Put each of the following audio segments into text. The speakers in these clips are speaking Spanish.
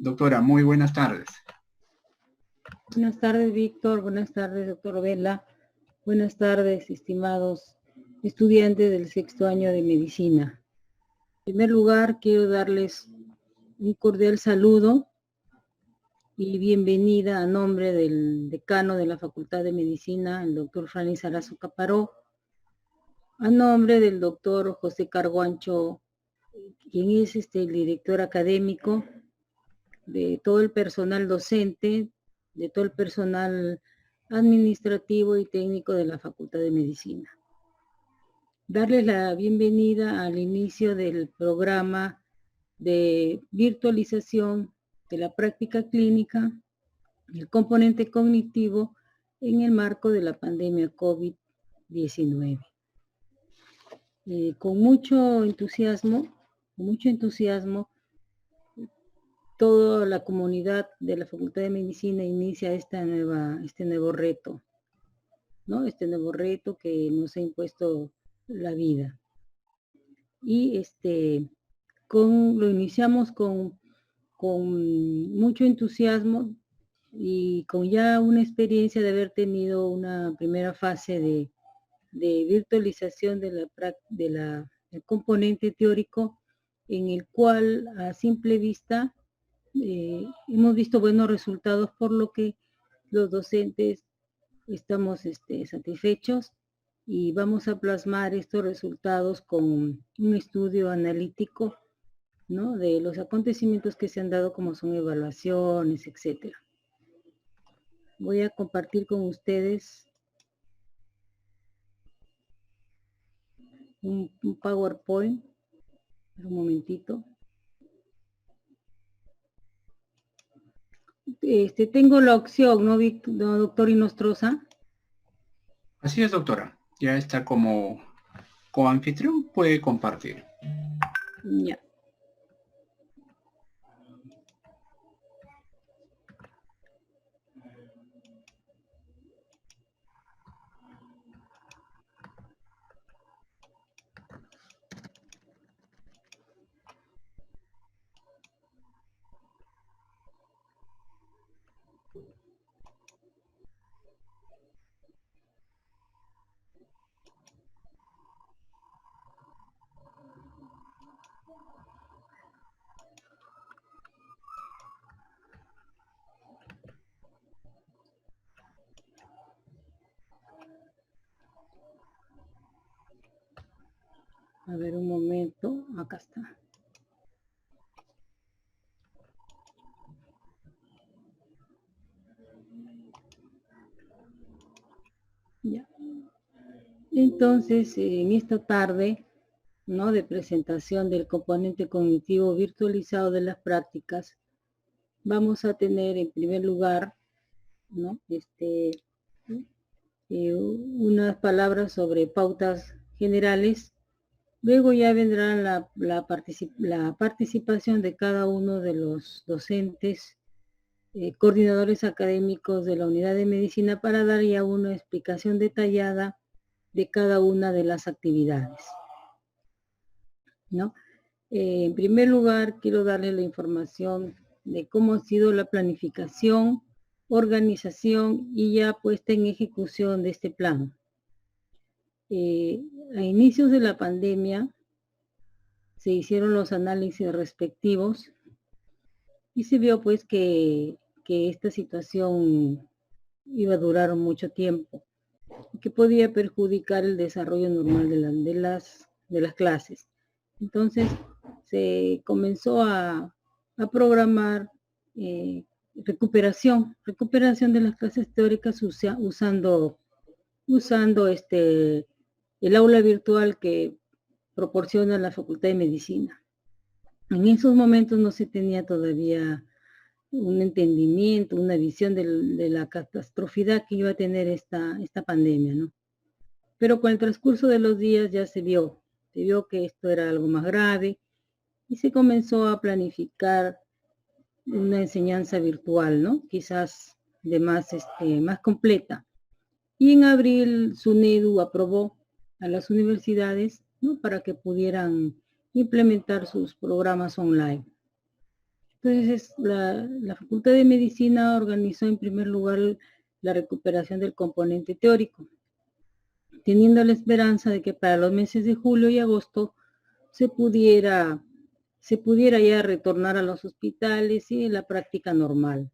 Doctora, muy buenas tardes. Buenas tardes, Víctor. Buenas tardes, doctor Vela. Buenas tardes, estimados estudiantes del sexto año de medicina. En primer lugar, quiero darles un cordial saludo y bienvenida a nombre del decano de la Facultad de Medicina, el doctor Franny Sarazo Caparó, a nombre del doctor José Carguancho, quien es el director académico, de todo el personal docente, de todo el personal administrativo y técnico de la Facultad de Medicina. Darles la bienvenida al inicio del programa de virtualización de la práctica clínica y el componente cognitivo en el marco de la pandemia COVID-19. Con mucho entusiasmo, toda la comunidad de la Facultad de Medicina inicia este nuevo reto, ¿no? Este nuevo reto que nos ha impuesto la vida. Y lo iniciamos con mucho entusiasmo y con ya una experiencia de haber tenido una primera fase de virtualización del componente teórico, en el cual a simple vista hemos visto buenos resultados, por lo que los docentes estamos satisfechos y vamos a plasmar estos resultados con un estudio analítico, ¿no?, de los acontecimientos que se han dado, como son evaluaciones, etc. Voy a compartir con ustedes un PowerPoint. Un momentito. Tengo la opción, ¿no, doctor Inostroza? Así es, doctora. Ya está como coanfitrión, puede compartir. Ya. A ver, un momento, acá está. Ya. Entonces, en esta tarde, ¿no?, de presentación del componente cognitivo virtualizado de las prácticas, vamos a tener en primer lugar, ¿no?, unas palabras sobre pautas generales. Luego ya vendrá la participación de cada uno de los docentes, coordinadores académicos de la unidad de medicina, para dar ya una explicación detallada de cada una de las actividades, ¿no? En primer lugar, quiero darles la información de cómo ha sido la planificación, organización y ya puesta en ejecución de este plan. A inicios de la pandemia se hicieron los análisis respectivos y se vio pues que esta situación iba a durar mucho tiempo y que podía perjudicar el desarrollo normal de las clases. Entonces se comenzó a programar recuperación de las clases teóricas usando el aula virtual que proporciona la Facultad de Medicina. En esos momentos no se tenía todavía un entendimiento, una visión de la catastrofidad que iba a tener esta pandemia, ¿no? Pero con el transcurso de los días ya se vio que esto era algo más grave y se comenzó a planificar una enseñanza virtual, ¿no?, quizás de más completa. Y en abril SUNEDU aprobó a las universidades, ¿no?, para que pudieran implementar sus programas online. Entonces, la Facultad de Medicina organizó en primer lugar la recuperación del componente teórico, teniendo la esperanza de que para los meses de julio y agosto se pudiera ya retornar a los hospitales y la práctica normal,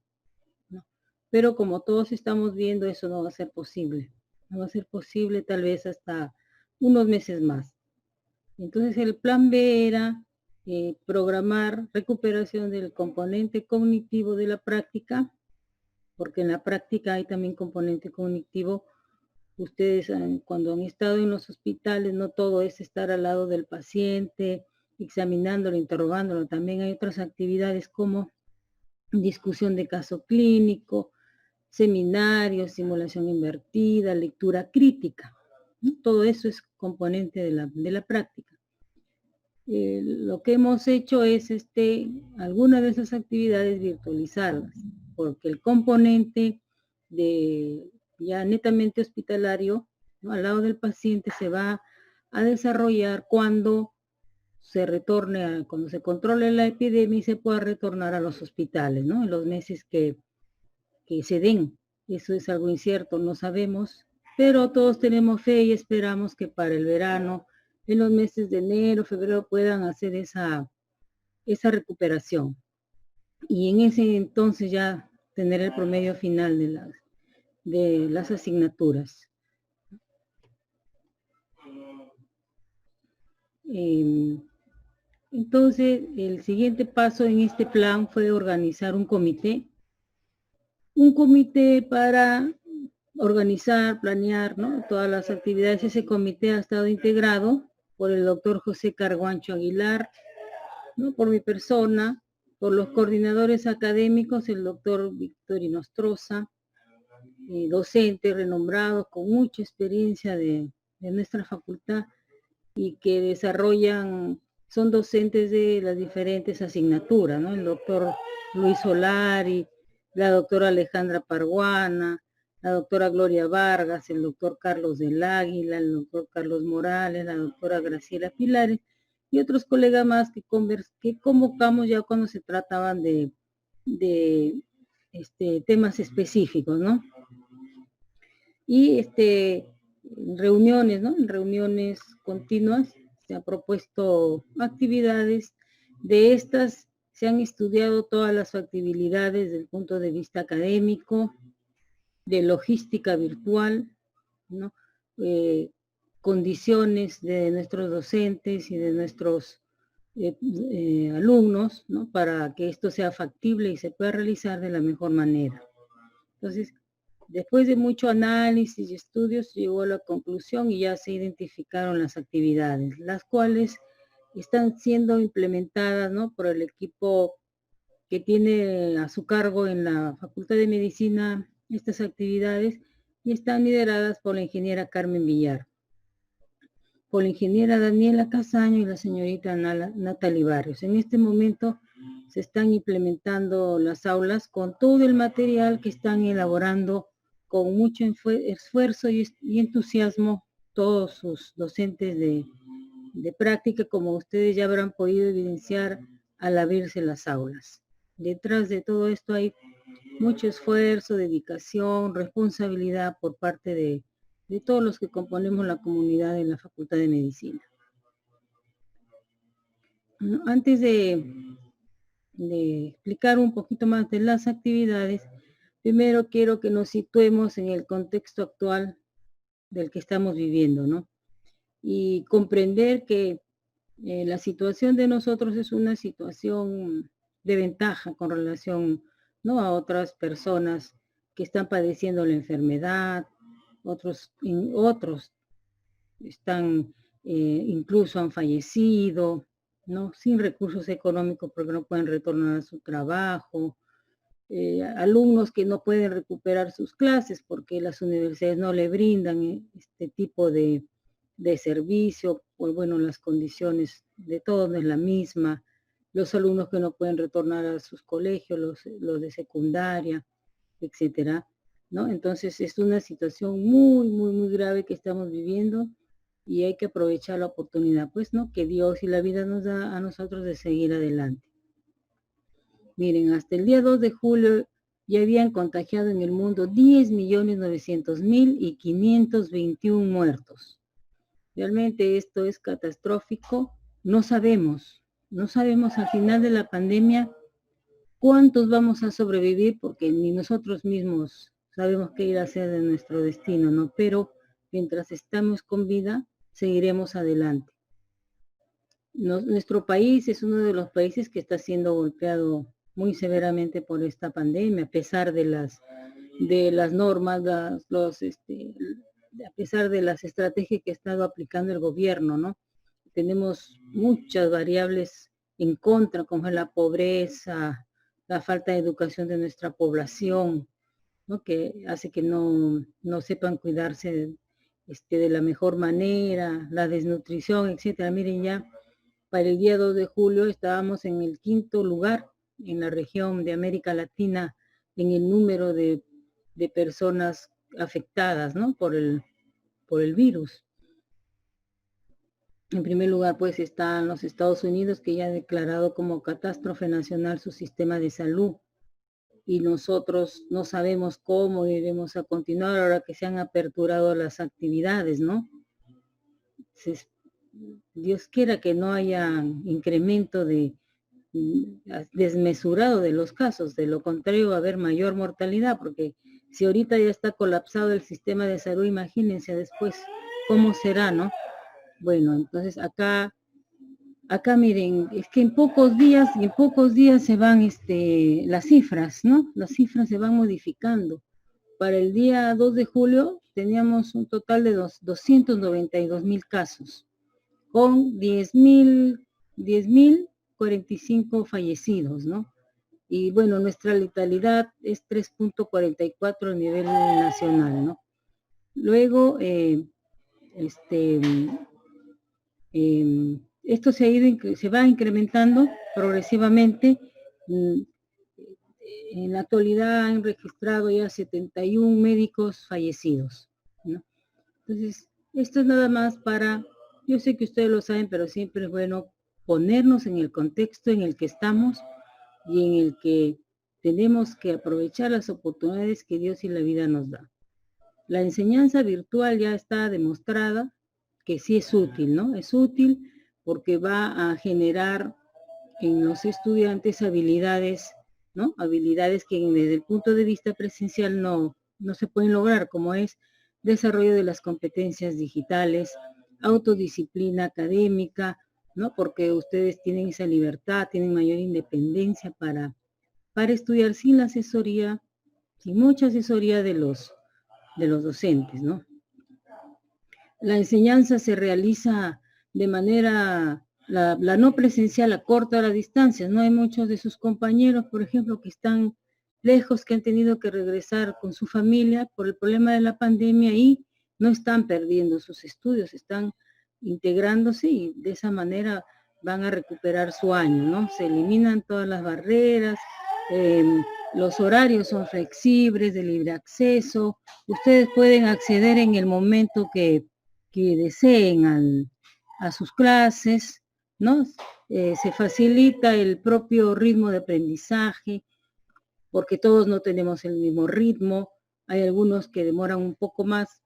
¿no? Pero como todos estamos viendo, eso no va a ser posible. No va a ser posible tal vez hasta unos meses más. Entonces el plan B era programar recuperación del componente cognitivo de la práctica, porque en la práctica hay también componente cognitivo. Ustedes cuando han estado en los hospitales, no todo es estar al lado del paciente, examinándolo, interrogándolo. También hay otras actividades como discusión de caso clínico, seminarios, simulación invertida, lectura crítica, ¿no? Todo eso es componente de la práctica. Lo que hemos hecho es algunas de esas actividades virtualizarlas, porque el componente de ya netamente hospitalario, ¿no?, al lado del paciente se va a desarrollar cuando se retorne, cuando se controle la epidemia y se pueda retornar a los hospitales, ¿no?, en los meses que se den. Eso es algo incierto, no sabemos, pero todos tenemos fe y esperamos que para el verano, en los meses de enero, febrero, puedan hacer esa recuperación. Y en ese entonces ya tener el promedio final de las asignaturas. Entonces, el siguiente paso en este plan fue organizar un comité para organizar, planear, ¿no?, todas las actividades. Ese comité ha estado integrado por el doctor José Carguancho Aguilar, ¿no?, por mi persona, por los coordinadores académicos, el doctor Víctor Inostroza, docentes renombrados con mucha experiencia de nuestra facultad y que desarrollan, son docentes de las diferentes asignaturas, ¿no?, el doctor Luis Solari, la doctora Alejandra Parguana, la doctora Gloria Vargas, el doctor Carlos del Águila, el doctor Carlos Morales, la doctora Graciela Pilares y otros colegas más que convocamos ya cuando se trataban de temas específicos, ¿no? Y reuniones, ¿no? En reuniones continuas se han propuesto actividades. De estas se han estudiado todas las factibilidades desde el punto de vista académico, de logística virtual, ¿no? Condiciones de nuestros docentes y de nuestros alumnos, ¿no?, para que esto sea factible y se pueda realizar de la mejor manera. Entonces, después de mucho análisis y estudios, llegó a la conclusión y ya se identificaron las actividades, las cuales están siendo implementadas, ¿no?, por el equipo que tiene a su cargo en la Facultad de Medicina estas actividades, y están lideradas por la ingeniera Carmen Villar, por la ingeniera Daniela Casaño y la señorita Natalie Barrios. En este momento se están implementando las aulas con todo el material que están elaborando con mucho esfuerzo y entusiasmo todos sus docentes de práctica, como ustedes ya habrán podido evidenciar al abrirse las aulas. Detrás de todo esto hay mucho esfuerzo, dedicación, responsabilidad por parte de todos los que componemos la comunidad de la Facultad de Medicina. Antes de explicar un poquito más de las actividades, primero quiero que nos situemos en el contexto actual del que estamos viviendo, ¿no? Y comprender que la situación de nosotros es una situación de ventaja con relación, ¿no?, a otras personas que están padeciendo la enfermedad, otros están, incluso han fallecido, ¿no?, sin recursos económicos porque no pueden retornar a su trabajo, alumnos que no pueden recuperar sus clases porque las universidades no le brindan este tipo de servicio, pues bueno, las condiciones de todos no es la misma, los alumnos que no pueden retornar a sus colegios, los de secundaria, etcétera, ¿no? Entonces es una situación muy, muy, muy grave que estamos viviendo y hay que aprovechar la oportunidad, pues, ¿no?, que Dios y la vida nos da a nosotros de seguir adelante. Miren, hasta el día 2 de julio ya habían contagiado en el mundo 10.900.000 y 521 muertos. Realmente esto es catastrófico. No sabemos al final de la pandemia cuántos vamos a sobrevivir, porque ni nosotros mismos sabemos qué ir a hacer de nuestro destino, ¿no? Pero mientras estamos con vida, seguiremos adelante. Nuestro país es uno de los países que está siendo golpeado muy severamente por esta pandemia, a pesar de las normas, a pesar de las estrategias que ha estado aplicando el gobierno, ¿no? Tenemos muchas variables en contra, como es la pobreza, la falta de educación de nuestra población, ¿no? Que hace que no sepan cuidarse de la mejor manera, la desnutrición, etcétera. Miren, ya para el día 2 de julio estábamos en el 5º lugar en la región de América Latina en el número de personas afectadas, ¿no? por el virus. En primer lugar, pues, están los Estados Unidos, que ya ha declarado como catástrofe nacional su sistema de salud. Y nosotros no sabemos cómo iremos a continuar ahora que se han aperturado las actividades, ¿no? Dios quiera que no haya incremento desmesurado de los casos, de lo contrario va a haber mayor mortalidad, porque si ahorita ya está colapsado el sistema de salud, imagínense después cómo será, ¿no? Bueno, entonces acá miren, es que en pocos días se van las cifras, ¿no? Las cifras se van modificando. Para el día 2 de julio teníamos un total de 292.000 casos, con 10.045 fallecidos, ¿no? Y bueno, nuestra letalidad es 3.44 a nivel nacional, ¿no? Luego, esto se va incrementando progresivamente. En la actualidad han registrado ya 71 médicos fallecidos, ¿no? Entonces, esto es nada más yo sé que ustedes lo saben, pero siempre es bueno ponernos en el contexto en el que estamos y en el que tenemos que aprovechar las oportunidades que Dios y la vida nos da. La enseñanza virtual ya está demostrada que sí es útil, ¿no? Es útil porque va a generar en los estudiantes habilidades, ¿no? Habilidades que desde el punto de vista presencial no se pueden lograr, como es desarrollo de las competencias digitales, autodisciplina académica, ¿no? Porque ustedes tienen esa libertad, tienen mayor independencia para estudiar sin la asesoría, sin mucha asesoría de los docentes, ¿no? La enseñanza se realiza de manera, la no presencial acorta las distancias, ¿no? Hay muchos de sus compañeros, por ejemplo, que están lejos, que han tenido que regresar con su familia por el problema de la pandemia y no están perdiendo sus estudios, están integrándose y de esa manera van a recuperar su año, ¿no? Se eliminan todas las barreras, los horarios son flexibles, de libre acceso, ustedes pueden acceder en el momento que deseen a sus clases, ¿no? Se facilita el propio ritmo de aprendizaje, porque todos no tenemos el mismo ritmo, hay algunos que demoran un poco más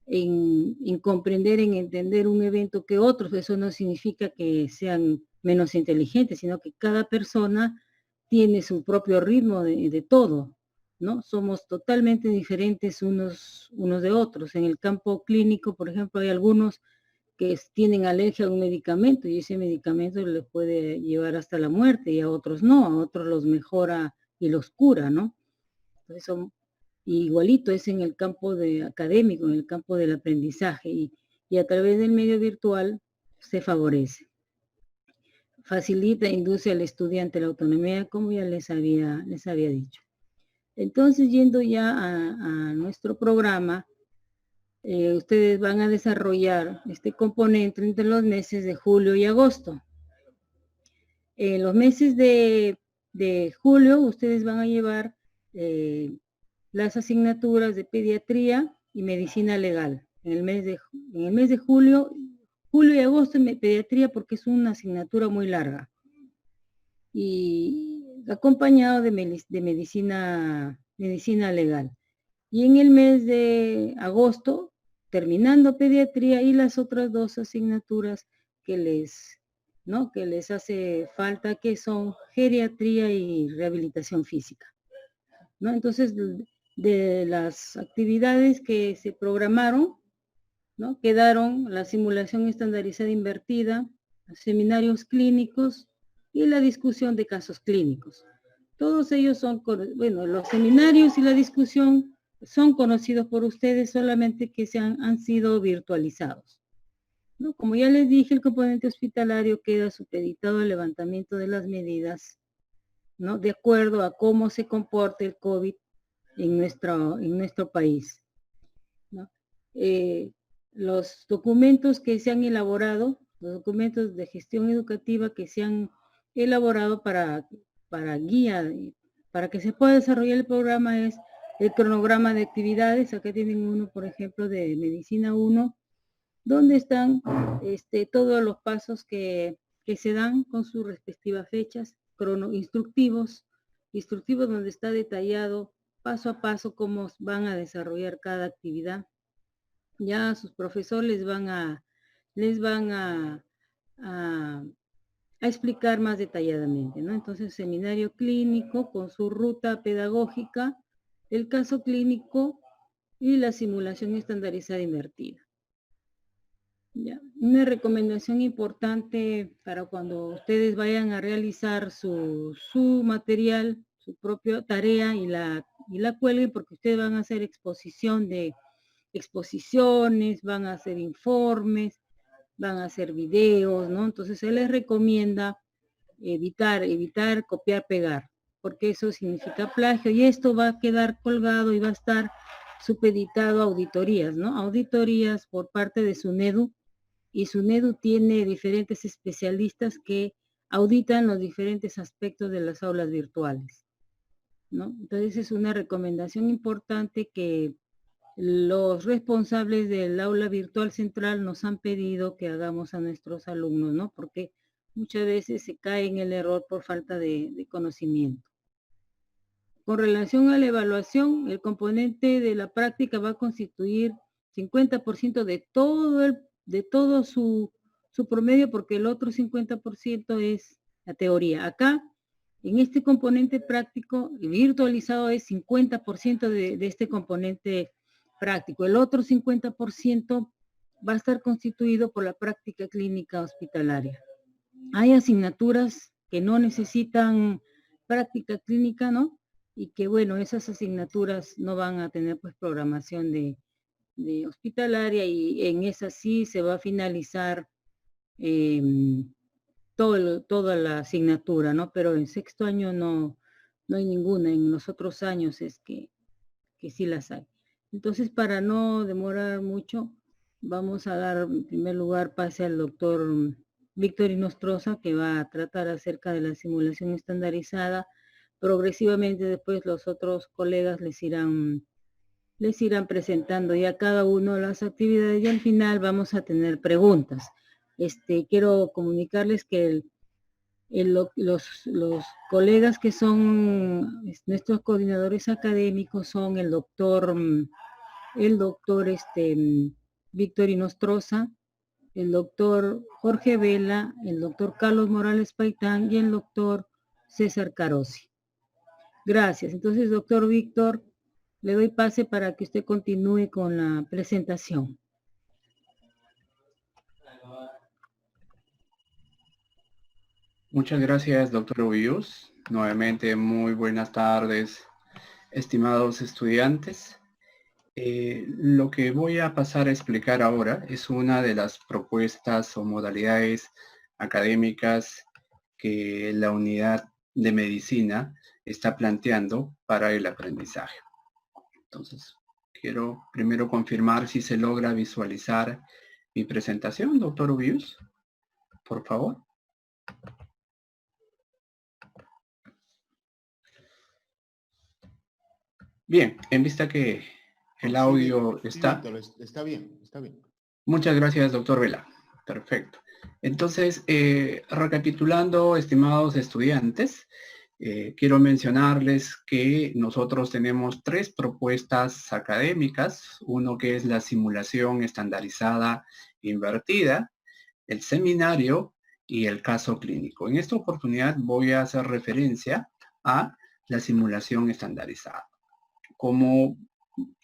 en comprender, en entender un evento que otros. Eso no significa que sean menos inteligentes, sino que cada persona tiene su propio ritmo de todo, ¿no? Somos totalmente diferentes unos de otros. En el campo clínico, por ejemplo, hay algunos que tienen alergia a un medicamento y ese medicamento les puede llevar hasta la muerte, y a otros no, a otros los mejora y los cura, ¿no? Entonces igualito es en el campo académico, en el campo del aprendizaje, y a través del medio virtual se favorece. Facilita e induce al estudiante la autonomía, como ya les había dicho. Entonces, yendo ya a nuestro programa, ustedes van a desarrollar este componente entre los meses de julio y agosto. En los meses de julio, ustedes van a llevar las asignaturas de pediatría y medicina legal. En el mes de julio y agosto en pediatría, porque es una asignatura muy larga. Y acompañado de medicina legal. Y en el mes de agosto, terminando pediatría y las otras 2 asignaturas que les hace falta, que son geriatría y rehabilitación física, ¿no? Entonces, de las actividades que se programaron, ¿no? Quedaron la simulación estandarizada invertida, los seminarios clínicos y la discusión de casos clínicos. Todos ellos son, bueno, los seminarios y la discusión son conocidos por ustedes, solamente que han sido virtualizados, ¿no? Como ya les dije, el componente hospitalario queda supeditado al levantamiento de las medidas, ¿no? De acuerdo a cómo se comporta el COVID en nuestro país, ¿no? Los documentos que se han elaborado, los documentos de gestión educativa que se han elaborado para guía, para que se pueda desarrollar el programa, es el cronograma de actividades. Acá tienen uno, por ejemplo, de Medicina 1, donde están todos los pasos que se dan con sus respectivas fechas, instructivos donde está detallado paso a paso cómo van a desarrollar cada actividad. Ya sus profesores les van a explicar más detalladamente, ¿no? Entonces, seminario clínico con su ruta pedagógica, el caso clínico y la simulación estandarizada invertida. Ya. Una recomendación importante para cuando ustedes vayan a realizar su material, su propia tarea y la cuelguen, porque ustedes van a hacer exposiciones, van a hacer informes, van a hacer videos, ¿no? Entonces se les recomienda evitar copiar, pegar, porque eso significa plagio y esto va a quedar colgado y va a estar supeditado a auditorías, ¿no? Auditorías por parte de SUNEDU, y SUNEDU tiene diferentes especialistas que auditan los diferentes aspectos de las aulas virtuales, ¿no? Entonces es una recomendación importante que los responsables del aula virtual central nos han pedido que hagamos a nuestros alumnos, ¿no? Porque muchas veces se cae en el error por falta de conocimiento. Con relación a la evaluación, el componente de la práctica va a constituir 50% de todo su promedio, porque el otro 50% es la teoría. Acá, en este componente práctico virtualizado, es 50% de este componente práctico. El otro 50% va a estar constituido por la práctica clínica hospitalaria. Hay asignaturas que no necesitan práctica clínica, ¿no? Y que, bueno, esas asignaturas no van a tener pues programación de hospitalaria, y en esa sí se va a finalizar toda la asignatura, ¿no? Pero en sexto año no hay ninguna. En los otros años es que sí las hay. Entonces, para no demorar mucho, vamos a dar en primer lugar pase al doctor Víctor Inostroza, que va a tratar acerca de la simulación estandarizada. Progresivamente después los otros colegas les irán presentando ya cada uno las actividades, y al final vamos a tener preguntas. Quiero comunicarles que los colegas que son nuestros coordinadores académicos son el doctor Víctor Inostroza, el doctor Jorge Vela, el doctor Carlos Morales Paitán y el doctor César Carosi. Gracias. Entonces, doctor Víctor, le doy pase para que usted continúe con la presentación. Muchas gracias, doctor Ubius. Nuevamente, muy buenas tardes, estimados estudiantes. Lo que voy a pasar a explicar ahora es una de las propuestas o modalidades académicas que la unidad de medicina está planteando para el aprendizaje. Entonces, quiero primero confirmar si se logra visualizar mi presentación, doctor Ubius, por favor. Bien, en vista que el audio está... Está bien. Muchas gracias, doctor Vela. Perfecto. Entonces, recapitulando, estimados estudiantes, Quiero mencionarles que nosotros tenemos 3 propuestas académicas, uno que es la simulación estandarizada invertida, el seminario y el caso clínico. En esta oportunidad voy a hacer referencia a la simulación estandarizada. Como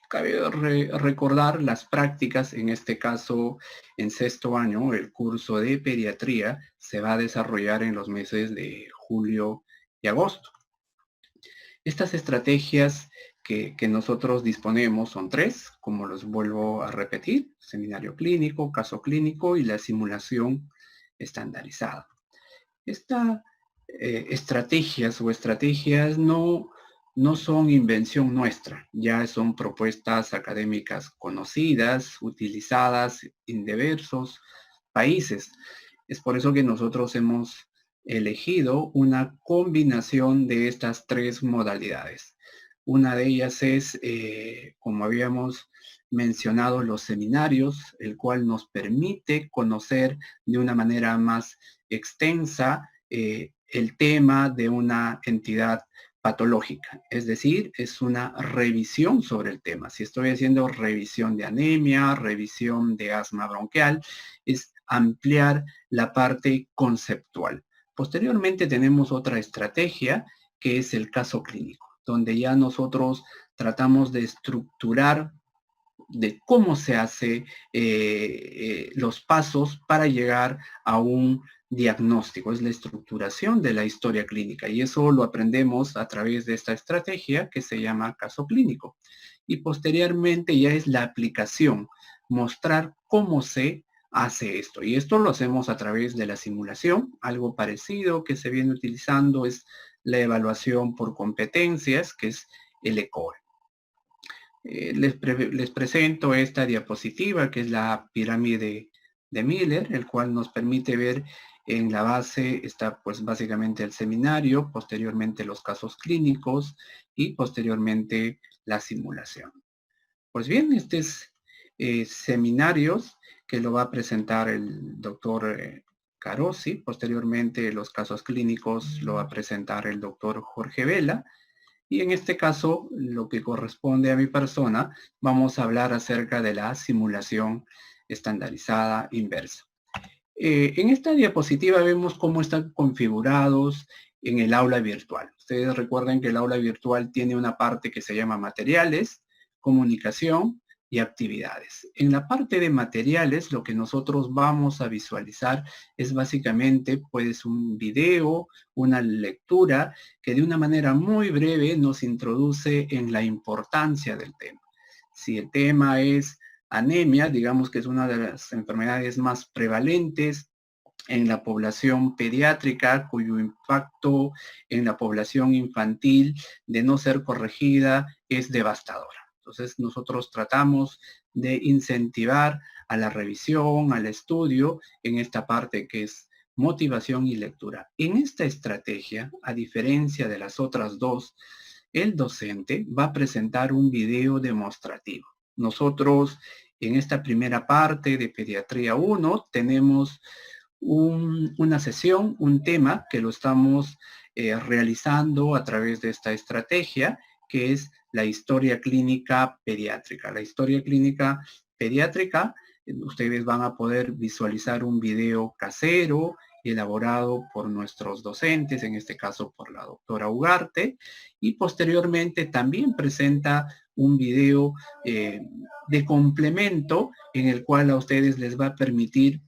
cabe recordar las prácticas, en este caso en sexto año, el curso de pediatría se va a desarrollar en los meses de julio y agosto. Estas estrategias que nosotros disponemos son 3, como los vuelvo a repetir: seminario clínico, caso clínico y la simulación estandarizada. Estas estrategias no son invención nuestra, ya son propuestas académicas conocidas, utilizadas en diversos países. Es por eso que nosotros hemos elegido una combinación de estas 3 modalidades. Una de ellas es, como habíamos mencionado, los seminarios, el cual nos permite conocer de una manera más extensa el tema de una entidad patológica, es decir, es una revisión sobre el tema. Si estoy haciendo revisión de anemia, revisión de asma bronquial, es ampliar la parte conceptual. Posteriormente tenemos otra estrategia que es el caso clínico, donde ya nosotros tratamos de estructurar de cómo se hace los pasos para llegar a un diagnóstico. Es la estructuración de la historia clínica y eso lo aprendemos a través de esta estrategia que se llama caso clínico. Y posteriormente ya es la aplicación, mostrar cómo se hace esto. Y esto lo hacemos a través de la simulación. Algo parecido que se viene utilizando es la evaluación por competencias, que es el ECOE. Les presento esta diapositiva que es la pirámide de Miller, el cual nos permite ver en la base está pues básicamente el seminario, posteriormente los casos clínicos y posteriormente la simulación. Pues bien, este es seminarios que lo va a presentar el doctor Carosi, posteriormente los casos clínicos lo va a presentar el doctor Jorge Vela. Y en este caso, lo que corresponde a mi persona, vamos a hablar acerca de la simulación estandarizada inversa. En esta diapositiva vemos cómo están configurados en el aula virtual. Ustedes recuerden que el aula virtual tiene una parte que se llama materiales, comunicación y actividades. En la parte de materiales, lo que nosotros vamos a visualizar es básicamente pues un video, una lectura que de una manera muy breve nos introduce en la importancia del tema. Si el tema es anemia, digamos que es una de las enfermedades más prevalentes en la población pediátrica, cuyo impacto en la población infantil de no ser corregida es devastadora. Entonces nosotros tratamos de incentivar a la revisión, al estudio en esta parte que es motivación y lectura. En esta estrategia, a diferencia de las otras dos, el docente va a presentar un video demostrativo. Nosotros en esta primera parte de Pediatría 1 tenemos una sesión, un tema que lo estamos realizando a través de esta estrategia, que es la historia clínica pediátrica. La historia clínica pediátrica, ustedes van a poder visualizar un video casero elaborado por nuestros docentes, en este caso por la doctora Ugarte, y posteriormente también presenta un video de complemento en el cual a ustedes les va a permitir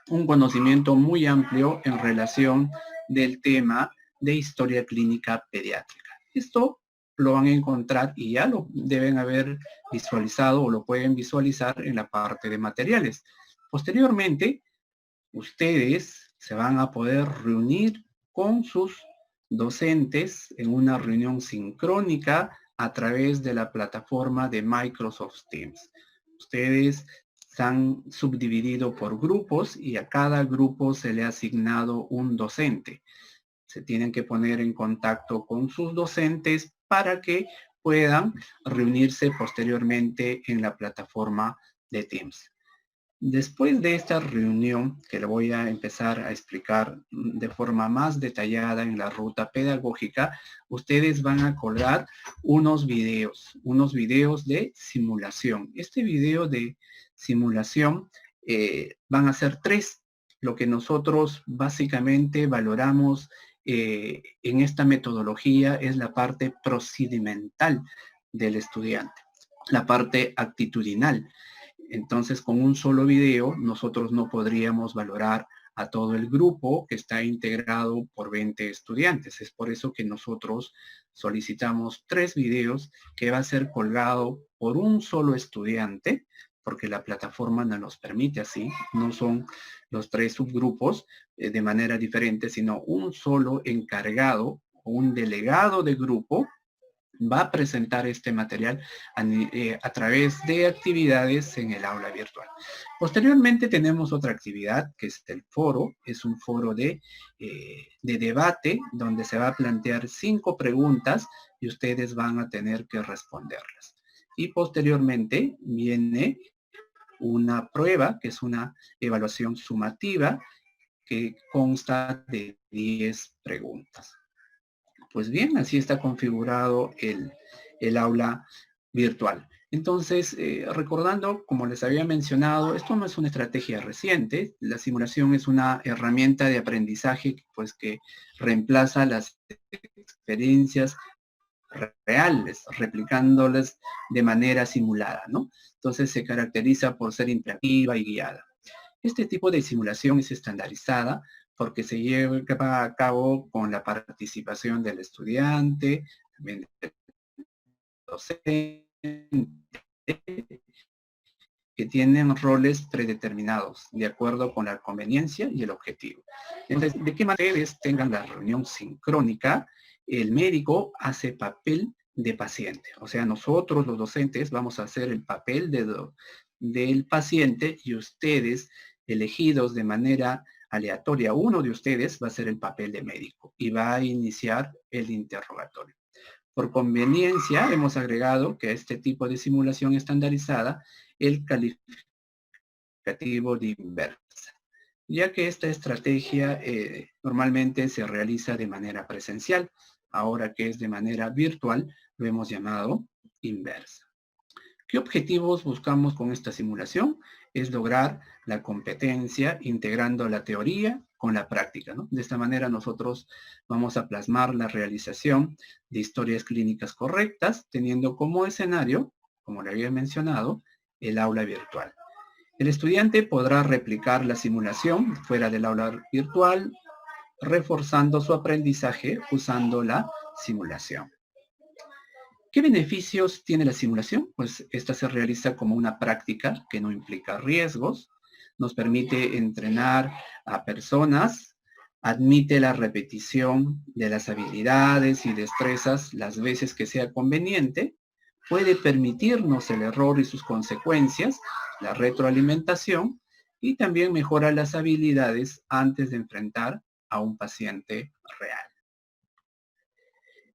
un conocimiento muy amplio en relación del tema de historia clínica pediátrica. Esto lo van a encontrar y ya lo deben haber visualizado o lo pueden visualizar en la parte de materiales. Posteriormente, ustedes se van a poder reunir con sus docentes en una reunión sincrónica a través de la plataforma de Microsoft Teams. Ustedes están subdivididos por grupos y a cada grupo se le ha asignado un docente. Se tienen que poner en contacto con sus docentes para que puedan reunirse posteriormente en la plataforma de Teams. Después de esta reunión, que le voy a empezar a explicar de forma más detallada en la ruta pedagógica, ustedes van a colgar unos videos de simulación. Este video de simulación van a ser 3. Lo que nosotros básicamente valoramos en esta metodología es la parte procedimental del estudiante, la parte actitudinal. Entonces, con un solo video, nosotros no podríamos valorar a todo el grupo que está integrado por 20 estudiantes. Es por eso que nosotros solicitamos 3 videos que va a ser colgado por un solo estudiante, porque la plataforma no nos permite así. No son los 3 subgrupos de manera diferente, sino un solo encargado o un delegado de grupo va a presentar este material a través de actividades en el aula virtual. Posteriormente tenemos otra actividad que es el foro. Es un foro de debate donde se va a plantear 5 preguntas y ustedes van a tener que responderlas. Y posteriormente viene una prueba que es una evaluación sumativa que consta de 10 preguntas. Pues bien, así está configurado el aula virtual. Entonces, recordando, como les había mencionado, esto no es una estrategia reciente. La simulación es una herramienta de aprendizaje pues, que reemplaza las experiencias reales, replicándolas de manera simulada, ¿no? Entonces se caracteriza por ser interactiva y guiada. Este tipo de simulación es estandarizada porque se lleva a cabo con la participación del estudiante, también del docente, que tienen roles predeterminados de acuerdo con la conveniencia y el objetivo. Entonces, ¿de qué manera ustedes tengan la reunión sincrónica? El médico hace papel de paciente. O sea, nosotros los docentes vamos a hacer el papel del paciente y ustedes, elegidos de manera aleatoria, uno de ustedes va a hacer el papel de médico y va a iniciar el interrogatorio. Por conveniencia, hemos agregado que a este tipo de simulación estandarizada el calificativo de inversa, ya que esta estrategia normalmente se realiza de manera presencial. Ahora que es de manera virtual, lo hemos llamado inversa. ¿Qué objetivos buscamos con esta simulación? Es lograr la competencia integrando la teoría con la práctica, ¿no? De esta manera nosotros vamos a plasmar la realización de historias clínicas correctas, teniendo como escenario, como le había mencionado, el aula virtual. El estudiante podrá replicar la simulación fuera del aula virtual, reforzando su aprendizaje usando la simulación. ¿Qué beneficios tiene la simulación? Pues esta se realiza como una práctica que no implica riesgos, nos permite entrenar a personas, admite la repetición de las habilidades y destrezas las veces que sea conveniente, puede permitirnos el error y sus consecuencias, la retroalimentación, y también mejora las habilidades antes de enfrentar a un paciente real.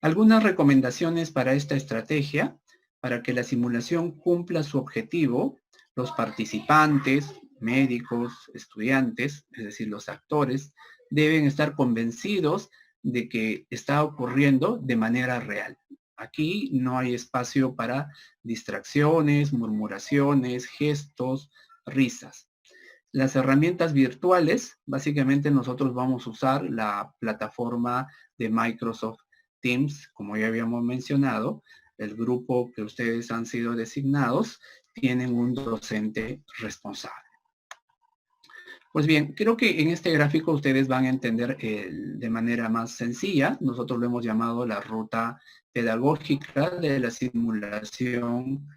Algunas recomendaciones para esta estrategia: para que la simulación cumpla su objetivo, los participantes, médicos, estudiantes, es decir, los actores, deben estar convencidos de que está ocurriendo de manera real. Aquí no hay espacio para distracciones, murmuraciones, gestos, risas. Las herramientas virtuales, básicamente nosotros vamos a usar la plataforma de Microsoft Teams, como ya habíamos mencionado. El grupo que ustedes han sido designados tienen un docente responsable. Pues bien, creo que en este gráfico ustedes van a entender de manera más sencilla. Nosotros lo hemos llamado la ruta pedagógica de la simulación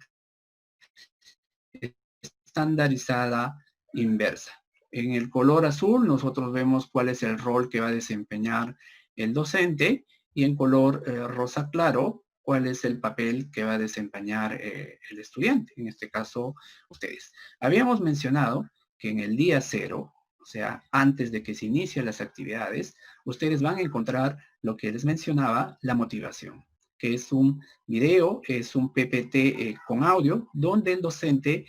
estandarizada inversa. En el color azul nosotros vemos cuál es el rol que va a desempeñar el docente, y en color rosa claro cuál es el papel que va a desempeñar el estudiante, en este caso ustedes. Habíamos mencionado que en el día 0, o sea, antes de que se inicien las actividades, ustedes van a encontrar lo que les mencionaba, la motivación, que es un video, es un PPT con audio, donde el docente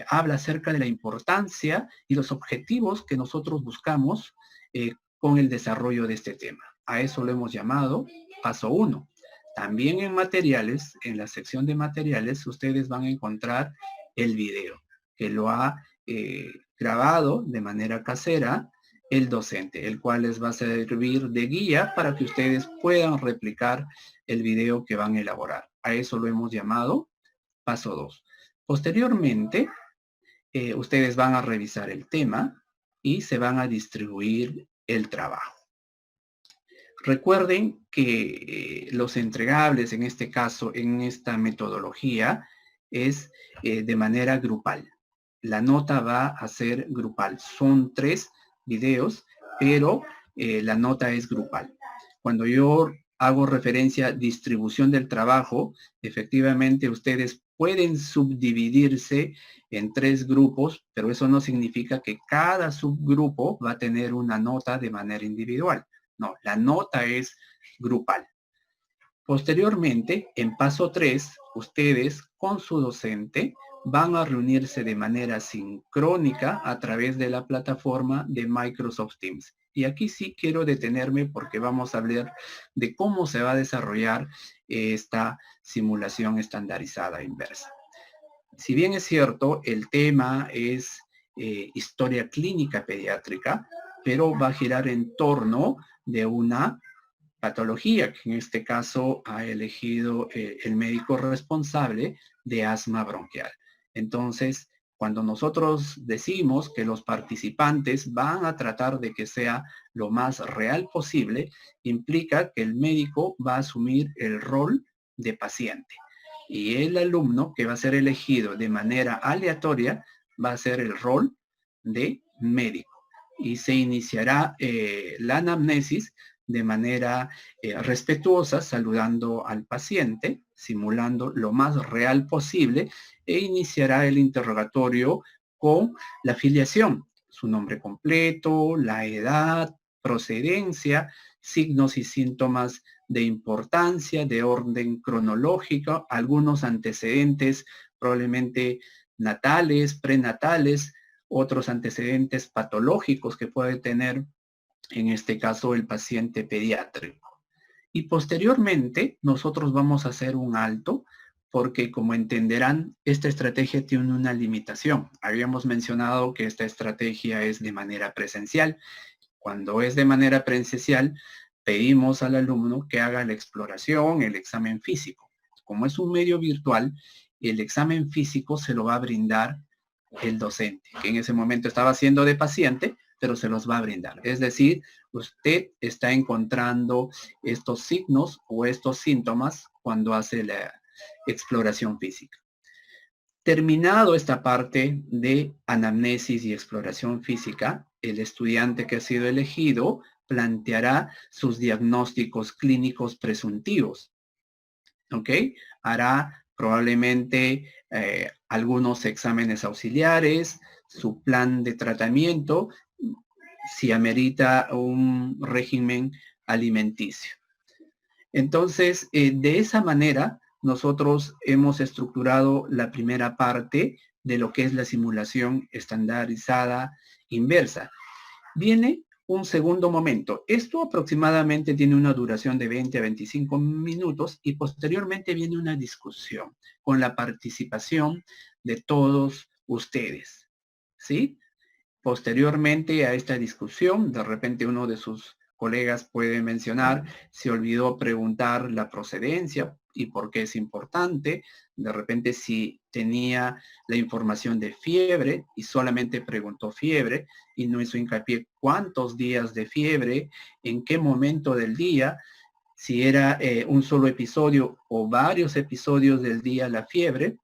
habla acerca de la importancia y los objetivos que nosotros buscamos con el desarrollo de este tema. A eso lo hemos llamado paso 1. También en materiales, en la sección de materiales, ustedes van a encontrar el video que lo ha grabado de manera casera el docente, el cual les va a servir de guía para que ustedes puedan replicar el video que van a elaborar. A eso lo hemos llamado paso 2. Posteriormente, ustedes van a revisar el tema y se van a distribuir el trabajo. Recuerden que los entregables, en este caso, en esta metodología, es de manera grupal. La nota va a ser grupal. Son 3 videos, pero la nota es grupal. Cuando yo hago referencia a distribución del trabajo, efectivamente ustedes pueden subdividirse en 3 grupos, pero eso no significa que cada subgrupo va a tener una nota de manera individual. No, la nota es grupal. Posteriormente, en paso 3, ustedes con su docente van a reunirse de manera sincrónica a través de la plataforma de Microsoft Teams. Y aquí sí quiero detenerme porque vamos a hablar de cómo se va a desarrollar esta simulación estandarizada inversa. Si bien es cierto, el tema es historia clínica pediátrica, pero va a girar en torno de una patología, que en este caso ha elegido el médico responsable de asma bronquial. Entonces, cuando nosotros decimos que los participantes van a tratar de que sea lo más real posible, implica que el médico va a asumir el rol de paciente. Y el alumno que va a ser elegido de manera aleatoria va a ser el rol de médico. Y se iniciará la anamnesis de manera respetuosa, saludando al paciente, simulando lo más real posible, e iniciará el interrogatorio con la filiación, su nombre completo, la edad, procedencia, signos y síntomas de importancia, de orden cronológico, algunos antecedentes probablemente natales, prenatales, otros antecedentes patológicos que puede tener en este caso el paciente pediátrico. Y posteriormente nosotros vamos a hacer un alto porque, como entenderán, esta estrategia tiene una limitación. Habíamos mencionado que esta estrategia es de manera presencial. Cuando es de manera presencial, pedimos al alumno que haga la exploración, el examen físico. Como es un medio virtual, el examen físico se lo va a brindar el docente, que en ese momento estaba haciendo de paciente, pero se los va a brindar. Es decir, usted está encontrando estos signos o estos síntomas cuando hace la exploración física. Terminado esta parte de anamnesis y exploración física, el estudiante que ha sido elegido planteará sus diagnósticos clínicos presuntivos. ¿Ok? Hará probablemente algunos exámenes auxiliares, su plan de tratamiento, si amerita un régimen alimenticio. Entonces, de esa manera, nosotros hemos estructurado la primera parte de lo que es la simulación estandarizada inversa. Viene un segundo momento. Esto aproximadamente tiene una duración de 20 a 25 minutos y posteriormente viene una discusión con la participación de todos ustedes. ¿Sí? Posteriormente a esta discusión, de repente uno de sus colegas puede mencionar, se olvidó preguntar la procedencia y por qué es importante, de repente si tenía la información de fiebre y solamente preguntó fiebre y no hizo hincapié cuántos días de fiebre, en qué momento del día, si era un solo episodio o varios episodios del día la fiebre,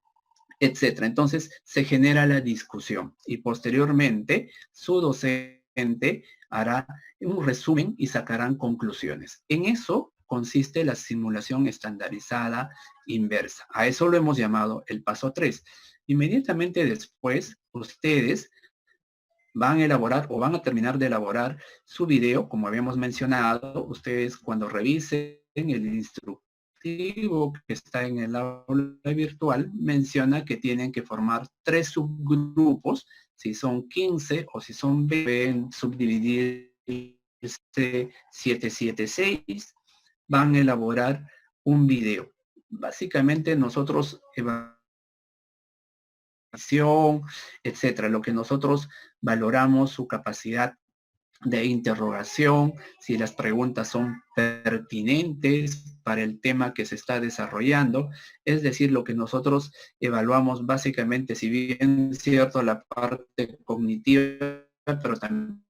etcétera. Entonces se genera la discusión y posteriormente su docente hará un resumen y sacarán conclusiones. En eso consiste la simulación estandarizada inversa. A eso lo hemos llamado el paso 3. Inmediatamente después, ustedes van a elaborar o van a terminar de elaborar su video, como habíamos mencionado, ustedes cuando revisen el instructivo instructivo que está en el aula virtual menciona que tienen que formar 3 subgrupos. Si son 15 o si son 20, deben subdividirse 776. Van a elaborar un video. Básicamente nosotros etcétera, lo que nosotros valoramos su capacidad de interrogación, si las preguntas son pertinentes para el tema que se está desarrollando, es decir, lo que nosotros evaluamos básicamente, si bien es cierto la parte cognitiva, pero también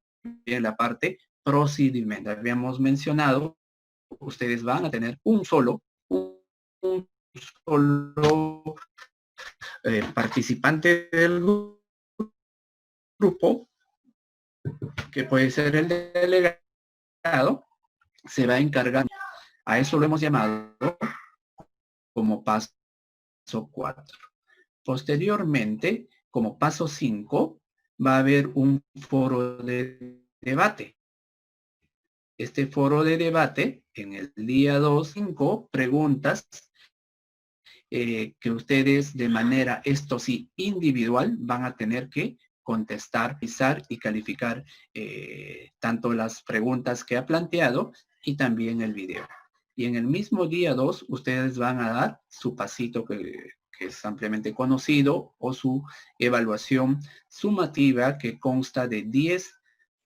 la parte procedimental. Habíamos mencionado, ustedes van a tener un solo participante del grupo, que puede ser el delegado, se va a encargar. A eso lo hemos llamado como paso 4. Posteriormente, como paso 5, va a haber un foro de debate. Este foro de debate, en el día 2, 5 preguntas que ustedes de manera, esto sí, individual, van a tener que contestar, pisar y calificar tanto las preguntas que ha planteado y también el video. Y en el mismo día 2, ustedes van a dar su pasito que es ampliamente conocido, o su evaluación sumativa, que consta de 10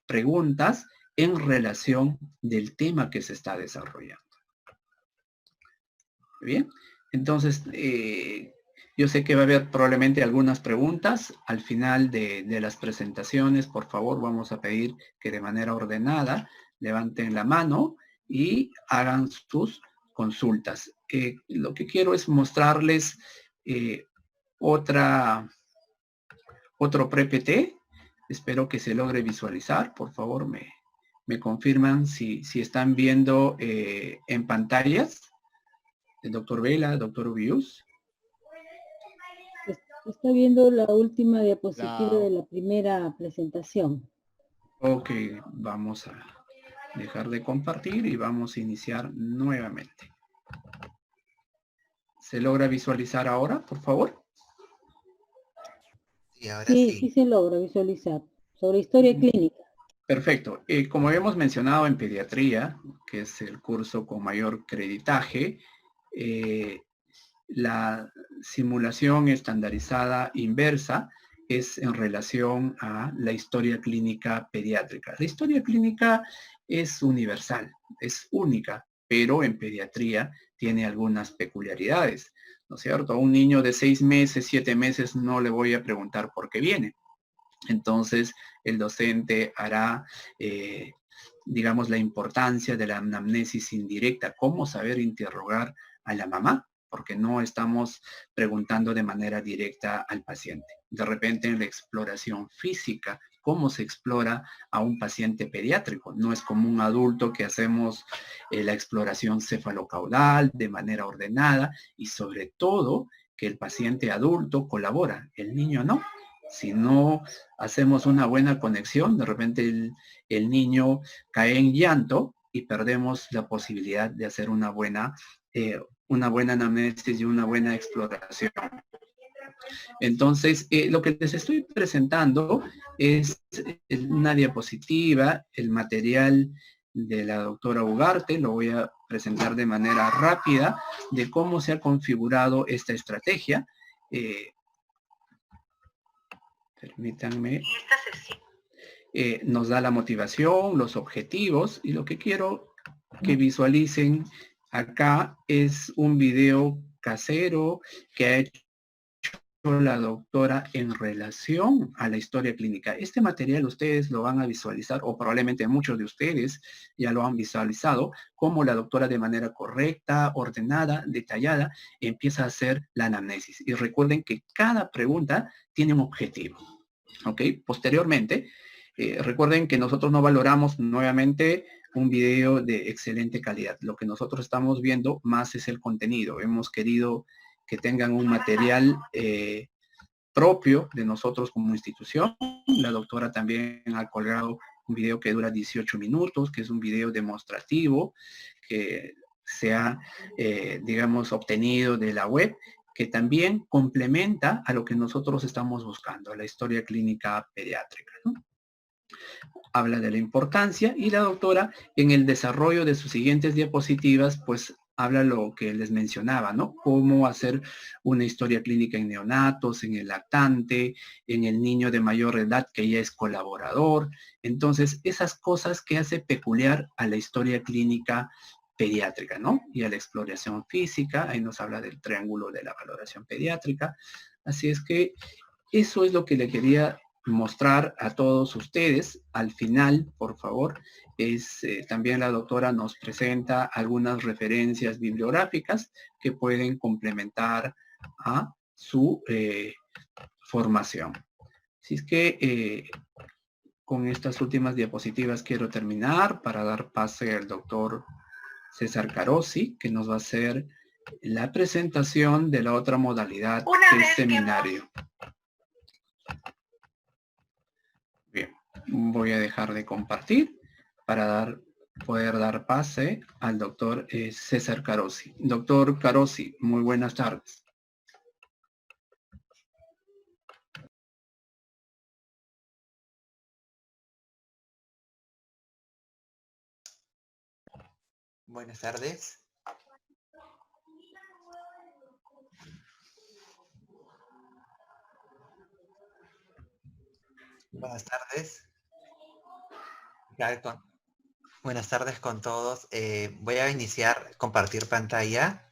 preguntas en relación del tema que se está desarrollando. Bien, entonces yo sé que va a haber probablemente algunas preguntas al final de las presentaciones. Por favor, vamos a pedir que de manera ordenada levanten la mano y hagan sus consultas. Lo que quiero es mostrarles otro PPT. Espero que se logre visualizar. Por favor, me confirman si están viendo en pantallas. El doctor Vela, doctor Ubius. Está viendo la última diapositiva de la primera presentación. Ok, vamos a dejar de compartir y vamos a iniciar nuevamente. ¿Se logra visualizar ahora, por favor? Sí, ahora sí. Sí se logra visualizar. Sobre historia clínica. Perfecto. Como hemos mencionado en pediatría, que es el curso con mayor creditaje, la simulación estandarizada inversa es en relación a la historia clínica pediátrica. La historia clínica es universal, es única, pero en pediatría tiene algunas peculiaridades, ¿no es cierto? A un niño de 6 meses, 7 meses no le voy a preguntar por qué viene. Entonces, el docente hará, digamos, la importancia de la anamnesis indirecta, cómo saber interrogar a la mamá, porque no estamos preguntando de manera directa al paciente. De repente en la exploración física, cómo se explora a un paciente pediátrico. No es como un adulto que hacemos la exploración cefalocaudal de manera ordenada y sobre todo que el paciente adulto colabora, el niño no. Si no hacemos una buena conexión, de repente el niño cae en llanto y perdemos la posibilidad de hacer una buena anamnesis y una buena exploración. Entonces, lo que les estoy presentando es una diapositiva, el material de la doctora Ugarte. Lo voy a presentar de manera rápida de cómo se ha configurado esta estrategia. Permítanme. Nos da la motivación, los objetivos, y lo que quiero que visualicen acá es un video casero que ha hecho la doctora en relación a la historia clínica. Este material ustedes lo van a visualizar, o probablemente muchos de ustedes ya lo han visualizado, cómo la doctora de manera correcta, ordenada, detallada, empieza a hacer la anamnesis. Y recuerden que cada pregunta tiene un objetivo. ¿Ok? Posteriormente, recuerden que nosotros no valoramos nuevamente un video de excelente calidad. Lo que nosotros estamos viendo más es el contenido. Hemos querido que tengan un material propio de nosotros como institución. La doctora también ha colgado un video que dura 18 minutos, que es un video demostrativo, que se ha, digamos, obtenido de la web, que también complementa a lo que nosotros estamos buscando, la historia clínica pediátrica, ¿no? Habla de la importancia y la doctora en el desarrollo de sus siguientes diapositivas, pues habla lo que les mencionaba, ¿no? Cómo hacer una historia clínica en neonatos, en el lactante, en el niño de mayor edad que ya es colaborador. Entonces, esas cosas que hace peculiar a la historia clínica pediátrica, ¿no? Y a la exploración física, ahí nos habla del triángulo de la valoración pediátrica. Así es que eso es lo que le quería mostrar a todos ustedes. Al final, por favor, también la doctora nos presenta algunas referencias bibliográficas que pueden complementar a su formación. Así es que con estas últimas diapositivas quiero terminar para dar pase al doctor César Carossi, que nos va a hacer la presentación de la otra modalidad del seminario. Bien, voy a dejar de compartir para poder dar pase al doctor César Carossi. Doctor Carossi, muy buenas tardes. Buenas tardes. Buenas tardes. Buenas tardes con todos. Voy a iniciar compartir pantalla.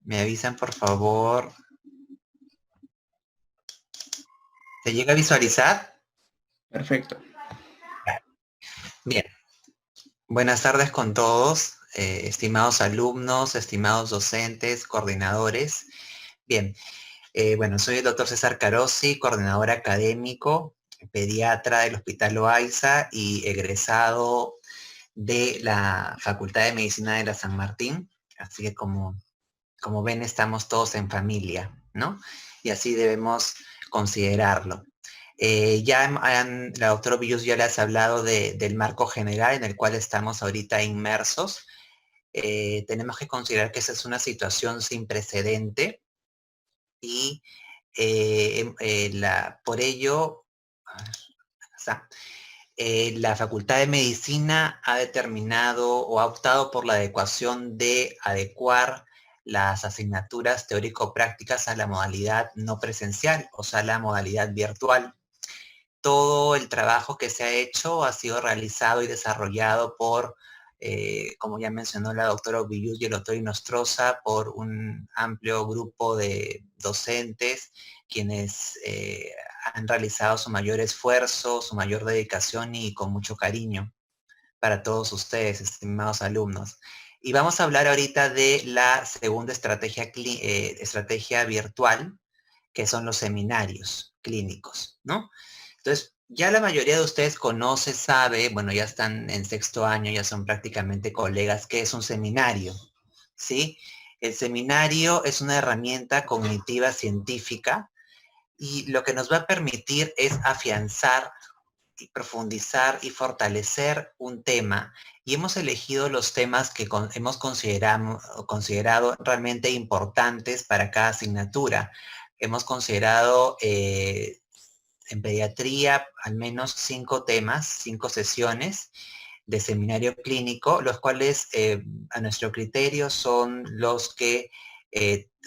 Me avisan, por favor. ¿Se llega a visualizar? Perfecto. Bien. Buenas tardes con todos, estimados alumnos, estimados docentes, coordinadores. Bien, bueno, soy el doctor César Carossi, coordinador académico, pediatra del Hospital Loaiza y egresado de la Facultad de Medicina de la San Martín. Así que como ven, estamos todos en familia, ¿no? Y así debemos considerarlo. La doctora Villus ya les ha hablado del marco general en el cual estamos ahorita inmersos. Tenemos que considerar que esa es una situación sin precedente y por ello, la Facultad de Medicina ha determinado o ha optado por la adecuación de adecuar las asignaturas teórico-prácticas a la modalidad no presencial, o sea, la modalidad virtual. Todo el trabajo que se ha hecho ha sido realizado y desarrollado por, como ya mencionó la doctora Villus y el doctor Inostroza, por un amplio grupo de docentes quienes han realizado su mayor esfuerzo, su mayor dedicación y con mucho cariño para todos ustedes, estimados alumnos. Y vamos a hablar ahorita de la segunda estrategia virtual, que son los seminarios clínicos, ¿no? Entonces, ya la mayoría de ustedes conoce, sabe, bueno, ya están en sexto año, ya son prácticamente colegas, ¿qué es un seminario? ¿Sí? El seminario es una herramienta cognitiva científica y lo que nos va a permitir es afianzar y profundizar y fortalecer un tema. Y hemos elegido los temas que hemos considerado realmente importantes para cada asignatura. Hemos considerado en pediatría al menos 5 temas, 5 sesiones de seminario clínico, los cuales a nuestro criterio son los que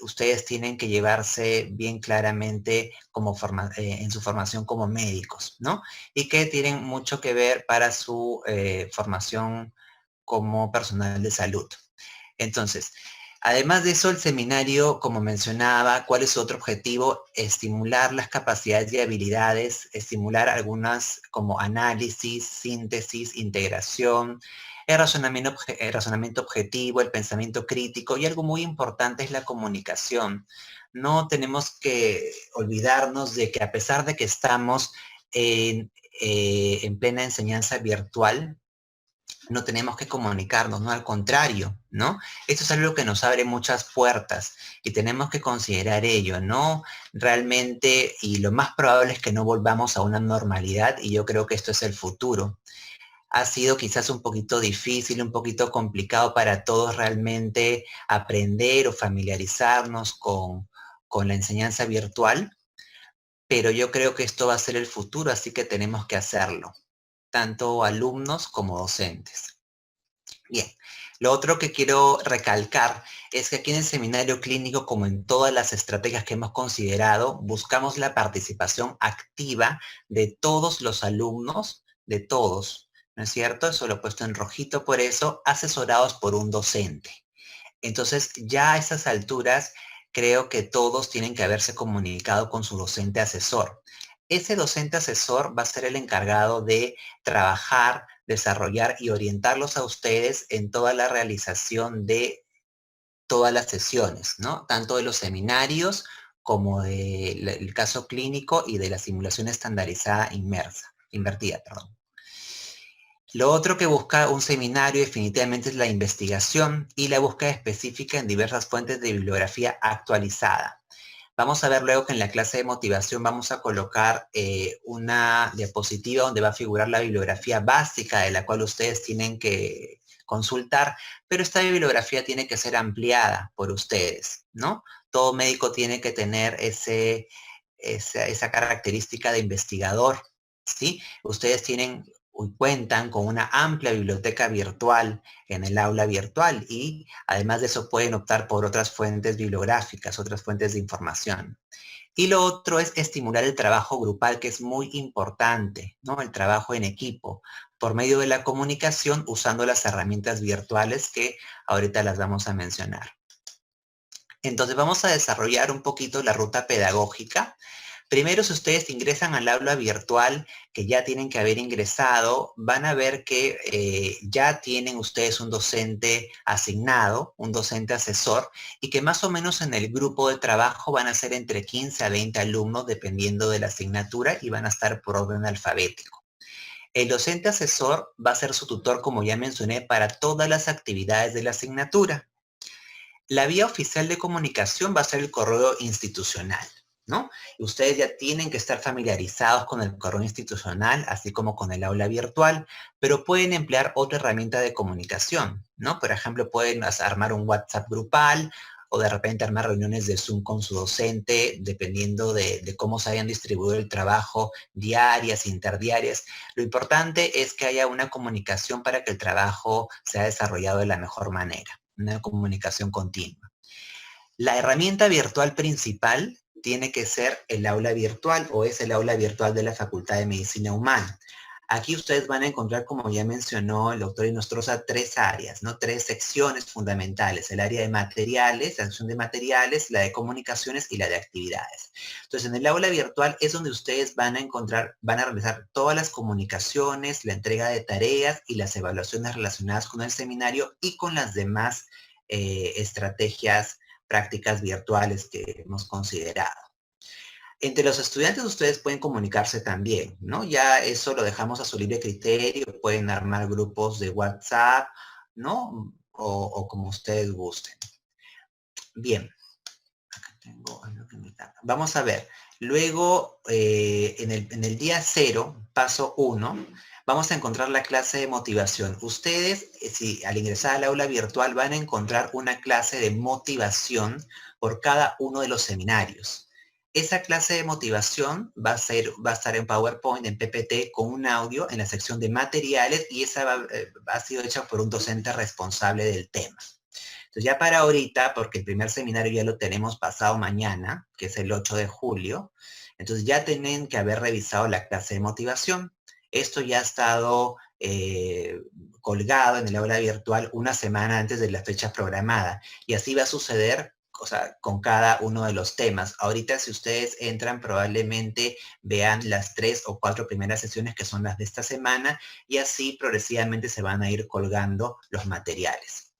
ustedes tienen que llevarse bien claramente en su formación como médicos, ¿no? Y que tienen mucho que ver para su formación como personal de salud. Entonces, además de eso, el seminario, como mencionaba, ¿cuál es su otro objetivo? Estimular las capacidades y habilidades, estimular algunas como análisis, síntesis, integración, el razonamiento objetivo, el pensamiento crítico y algo muy importante es la comunicación. No tenemos que olvidarnos de que a pesar de que estamos en plena enseñanza virtual, no tenemos que comunicarnos, no, al contrario, ¿no? Esto es algo que nos abre muchas puertas y tenemos que considerar ello, ¿no? Realmente, y lo más probable es que no volvamos a una normalidad y yo creo que esto es el futuro. ha sido quizás un poquito difícil, un poquito complicado para todos realmente aprender o familiarizarnos con la enseñanza virtual, pero yo creo que esto va a ser el futuro, así que tenemos que hacerlo, tanto alumnos como docentes. Bien, lo otro que quiero recalcar es que aquí en el seminario clínico, como en todas las estrategias que hemos considerado, buscamos la participación activa de todos los alumnos, de todos, ¿no es cierto? Eso lo he puesto en rojito por eso, asesorados por un docente. Entonces, ya a esas alturas, creo que todos tienen que haberse comunicado con su docente asesor. Ese docente asesor va a ser el encargado de trabajar, desarrollar y orientarlos a ustedes en toda la realización de todas las sesiones, ¿no? Tanto de los seminarios como del caso clínico y de la simulación estandarizada invertida, perdón. Lo otro que busca un seminario definitivamente es la investigación y la búsqueda específica en diversas fuentes de bibliografía actualizada. Vamos a ver luego que en la clase de motivación vamos a colocar una diapositiva donde va a figurar la bibliografía básica de la cual ustedes tienen que consultar, pero esta bibliografía tiene que ser ampliada por ustedes, ¿no? Todo médico tiene que tener esa característica de investigador, ¿sí? Ustedes cuentan con una amplia biblioteca virtual en el aula virtual y además de eso pueden optar por otras fuentes bibliográficas, otras fuentes de información. Y lo otro es estimular el trabajo grupal, que es muy importante, ¿no? El trabajo en equipo, por medio de la comunicación usando las herramientas virtuales que ahorita las vamos a mencionar. Entonces vamos a desarrollar un poquito la ruta pedagógica. Primero, si ustedes ingresan al aula virtual, que ya tienen que haber ingresado, van a ver que ya tienen ustedes un docente asignado, un docente asesor, y que más o menos en el grupo de trabajo van a ser entre 15 a 20 alumnos, dependiendo de la asignatura, y van a estar por orden alfabético. El docente asesor va a ser su tutor, como ya mencioné, para todas las actividades de la asignatura. La vía oficial de comunicación va a ser el correo institucional, ¿no? Y ustedes ya tienen que estar familiarizados con el correo institucional, así como con el aula virtual, pero pueden emplear otra herramienta de comunicación, ¿no? Por ejemplo, pueden armar un WhatsApp grupal o de repente armar reuniones de Zoom con su docente, dependiendo de cómo se hayan distribuido el trabajo, diarias, interdiarias. Lo importante es que haya una comunicación para que el trabajo sea desarrollado de la mejor manera, una comunicación continua. La herramienta virtual principal tiene que ser el aula virtual o es el aula virtual de la Facultad de Medicina Humana. Aquí ustedes van a encontrar, como ya mencionó el doctor Inostroza, tres áreas, ¿no? Tres secciones fundamentales: el área de materiales, la sección de materiales, la de comunicaciones y la de actividades. Entonces, en el aula virtual es donde ustedes van a encontrar, van a realizar todas las comunicaciones, la entrega de tareas y las evaluaciones relacionadas con el seminario y con las demás estrategias prácticas virtuales que hemos considerado. Entre los estudiantes ustedes pueden comunicarse también, ¿no? Ya eso lo dejamos a su libre criterio, pueden armar grupos de WhatsApp, ¿no? O como ustedes gusten. Bien, acá tengo algo que me tapa. Vamos a ver, luego en el día 0, paso 1, vamos a encontrar la clase de motivación. Ustedes, si al ingresar al aula virtual, van a encontrar una clase de motivación por cada uno de los seminarios. Esa clase de motivación va a estar en PowerPoint, en PPT, con un audio en la sección de materiales, y esa ha sido hecha por un docente responsable del tema. Entonces ya para ahorita, porque el primer seminario ya lo tenemos pasado mañana, que es el 8 de julio, entonces ya tienen que haber revisado la clase de motivación. Esto ya ha estado colgado en el aula virtual una semana antes de la fecha programada, y así va a suceder, o sea, con cada uno de los temas. Ahorita, si ustedes entran, probablemente vean las 3 o 4 primeras sesiones, que son las de esta semana, y así progresivamente se van a ir colgando los materiales.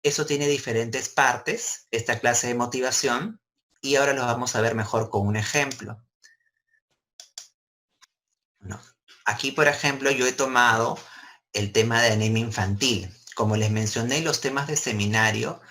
Eso tiene diferentes partes, esta clase de motivación, y ahora lo vamos a ver mejor con un ejemplo. No. Aquí, por ejemplo, yo he tomado el tema de anemia infantil. Como les mencioné, los temas de seminario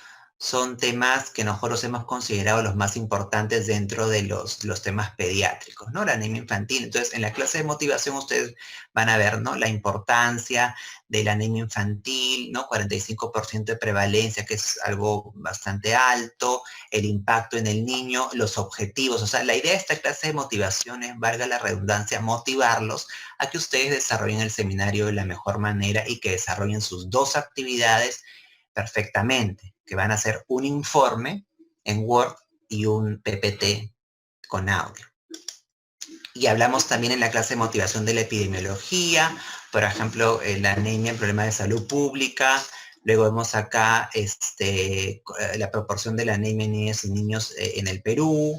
son temas que nosotros hemos considerado los más importantes dentro de los temas pediátricos, ¿no? La anemia infantil. Entonces, en la clase de motivación ustedes van a ver, ¿no? La importancia de la anemia infantil, ¿no? 45% de prevalencia, que es algo bastante alto, el impacto en el niño, los objetivos. O sea, la idea de esta clase de motivación es, valga la redundancia, motivarlos a que ustedes desarrollen el seminario de la mejor manera y que desarrollen sus dos actividades perfectamente, que van a ser un informe en Word y un PPT con audio. Y hablamos también en la clase de motivación de la epidemiología, por ejemplo, la anemia en problemas de salud pública. Luego vemos acá la proporción de la anemia en niñas y niños en el Perú,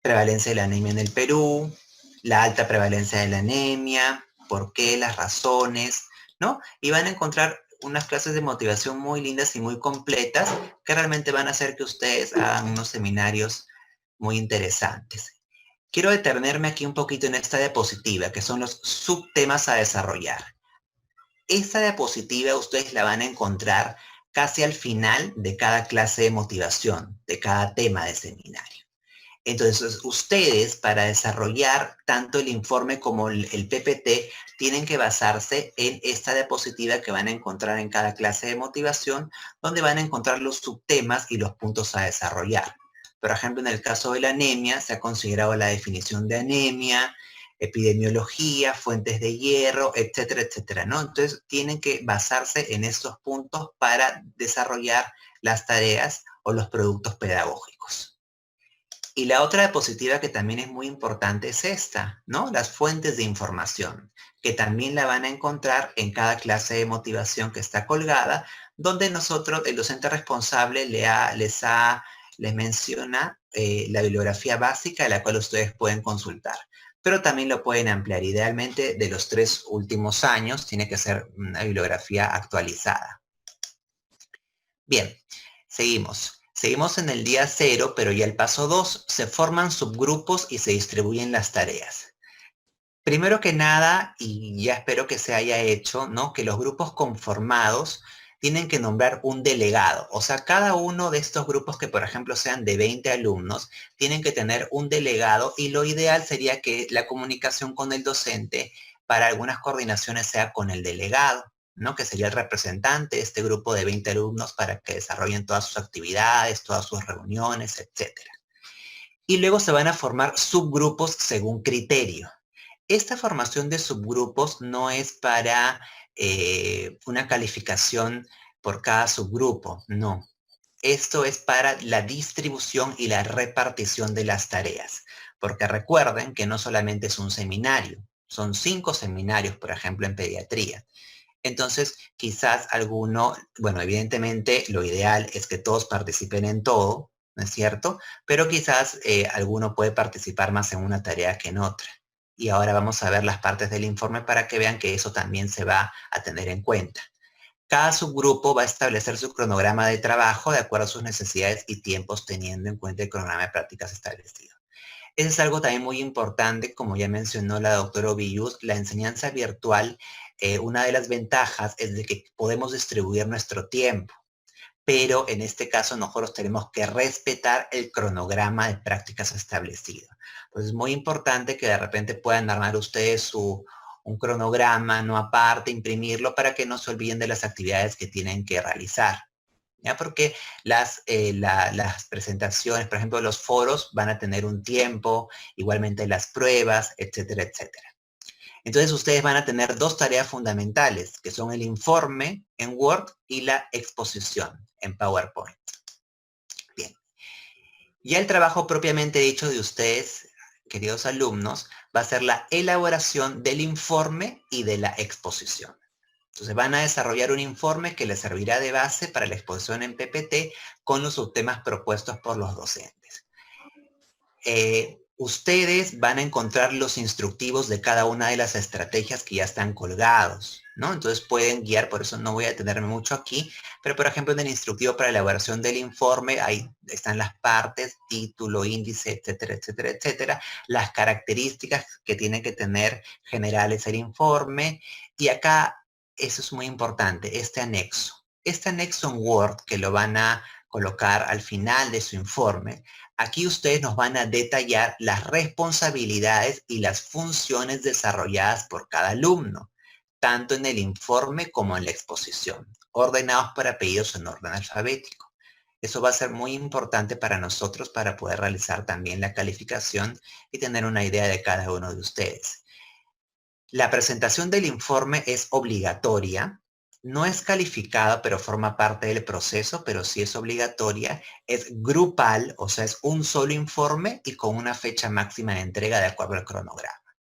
prevalencia de la anemia en el Perú, la alta prevalencia de la anemia, por qué, las razones, ¿no? Y van a encontrar unas clases de motivación muy lindas y muy completas que realmente van a hacer que ustedes hagan unos seminarios muy interesantes. Quiero detenerme aquí un poquito en esta diapositiva, que son los subtemas a desarrollar. Esta diapositiva ustedes la van a encontrar casi al final de cada clase de motivación, de cada tema de seminario. Entonces, ustedes para desarrollar tanto el informe como el PPT tienen que basarse en esta diapositiva que van a encontrar en cada clase de motivación, donde van a encontrar los subtemas y los puntos a desarrollar. Por ejemplo, en el caso de la anemia, se ha considerado la definición de anemia, epidemiología, fuentes de hierro, etcétera, etcétera, ¿no? Entonces, tienen que basarse en estos puntos para desarrollar las tareas o los productos pedagógicos. Y la otra diapositiva que también es muy importante es esta, ¿no? Las fuentes de información, que también la van a encontrar en cada clase de motivación que está colgada, donde nosotros, el docente responsable, les menciona la bibliografía básica, la cual ustedes pueden consultar. Pero también lo pueden ampliar. Idealmente, de los 3 últimos años, tiene que ser una bibliografía actualizada. Bien, seguimos. Seguimos en el día 0, pero ya el paso 2, se forman subgrupos y se distribuyen las tareas. Primero que nada, y ya espero que se haya hecho, ¿no? Que los grupos conformados tienen que nombrar un delegado. O sea, cada uno de estos grupos que, por ejemplo, sean de 20 alumnos, tienen que tener un delegado y lo ideal sería que la comunicación con el docente para algunas coordinaciones sea con el delegado, ¿no? Que sería el representante de este grupo de 20 alumnos para que desarrollen todas sus actividades, todas sus reuniones, etc. Y luego se van a formar subgrupos según criterio. Esta formación de subgrupos no es para una calificación por cada subgrupo, no. Esto es para la distribución y la repartición de las tareas. Porque recuerden que no solamente es un seminario, son 5 seminarios, por ejemplo, en pediatría. Entonces, quizás alguno, bueno, evidentemente lo ideal es que todos participen en todo, ¿no es cierto? Pero quizás alguno puede participar más en una tarea que en otra. Y ahora vamos a ver las partes del informe para que vean que eso también se va a tener en cuenta. Cada subgrupo va a establecer su cronograma de trabajo de acuerdo a sus necesidades y tiempos, teniendo en cuenta el cronograma de prácticas establecido. Eso es algo también muy importante, como ya mencionó la doctora Ovillus, la enseñanza virtual, una de las ventajas es de que podemos distribuir nuestro tiempo, pero en este caso nosotros tenemos que respetar el cronograma de prácticas establecido. Pues es muy importante que de repente puedan armar ustedes un cronograma, no aparte, imprimirlo para que no se olviden de las actividades que tienen que realizar. ¿Ya? Porque las presentaciones, por ejemplo, los foros van a tener un tiempo, igualmente las pruebas, etcétera, etcétera. Entonces ustedes van a tener 2 tareas fundamentales, que son el informe en Word y la exposición en PowerPoint. Bien. Ya el trabajo propiamente dicho de ustedes, queridos alumnos, va a ser la elaboración del informe y de la exposición. Entonces van a desarrollar un informe que les servirá de base para la exposición en PPT con los subtemas propuestos por los docentes. Ustedes van a encontrar los instructivos de cada una de las estrategias que ya están colgados, ¿no? Entonces pueden guiar, por eso no voy a detenerme mucho aquí, pero por ejemplo en el instructivo para la elaboración del informe, ahí están las partes, título, índice, etcétera, etcétera, etcétera, las características que tiene que tener generales el informe, y acá, eso es muy importante, este anexo en Word que lo van a colocar al final de su informe, aquí ustedes nos van a detallar las responsabilidades y las funciones desarrolladas por cada alumno, tanto en el informe como en la exposición, ordenados por apellidos en orden alfabético. Eso va a ser muy importante para nosotros para poder realizar también la calificación y tener una idea de cada uno de ustedes. La presentación del informe es obligatoria, no es calificada, pero forma parte del proceso, pero sí es obligatoria, es grupal, o sea, es un solo informe y con una fecha máxima de entrega de acuerdo al cronograma.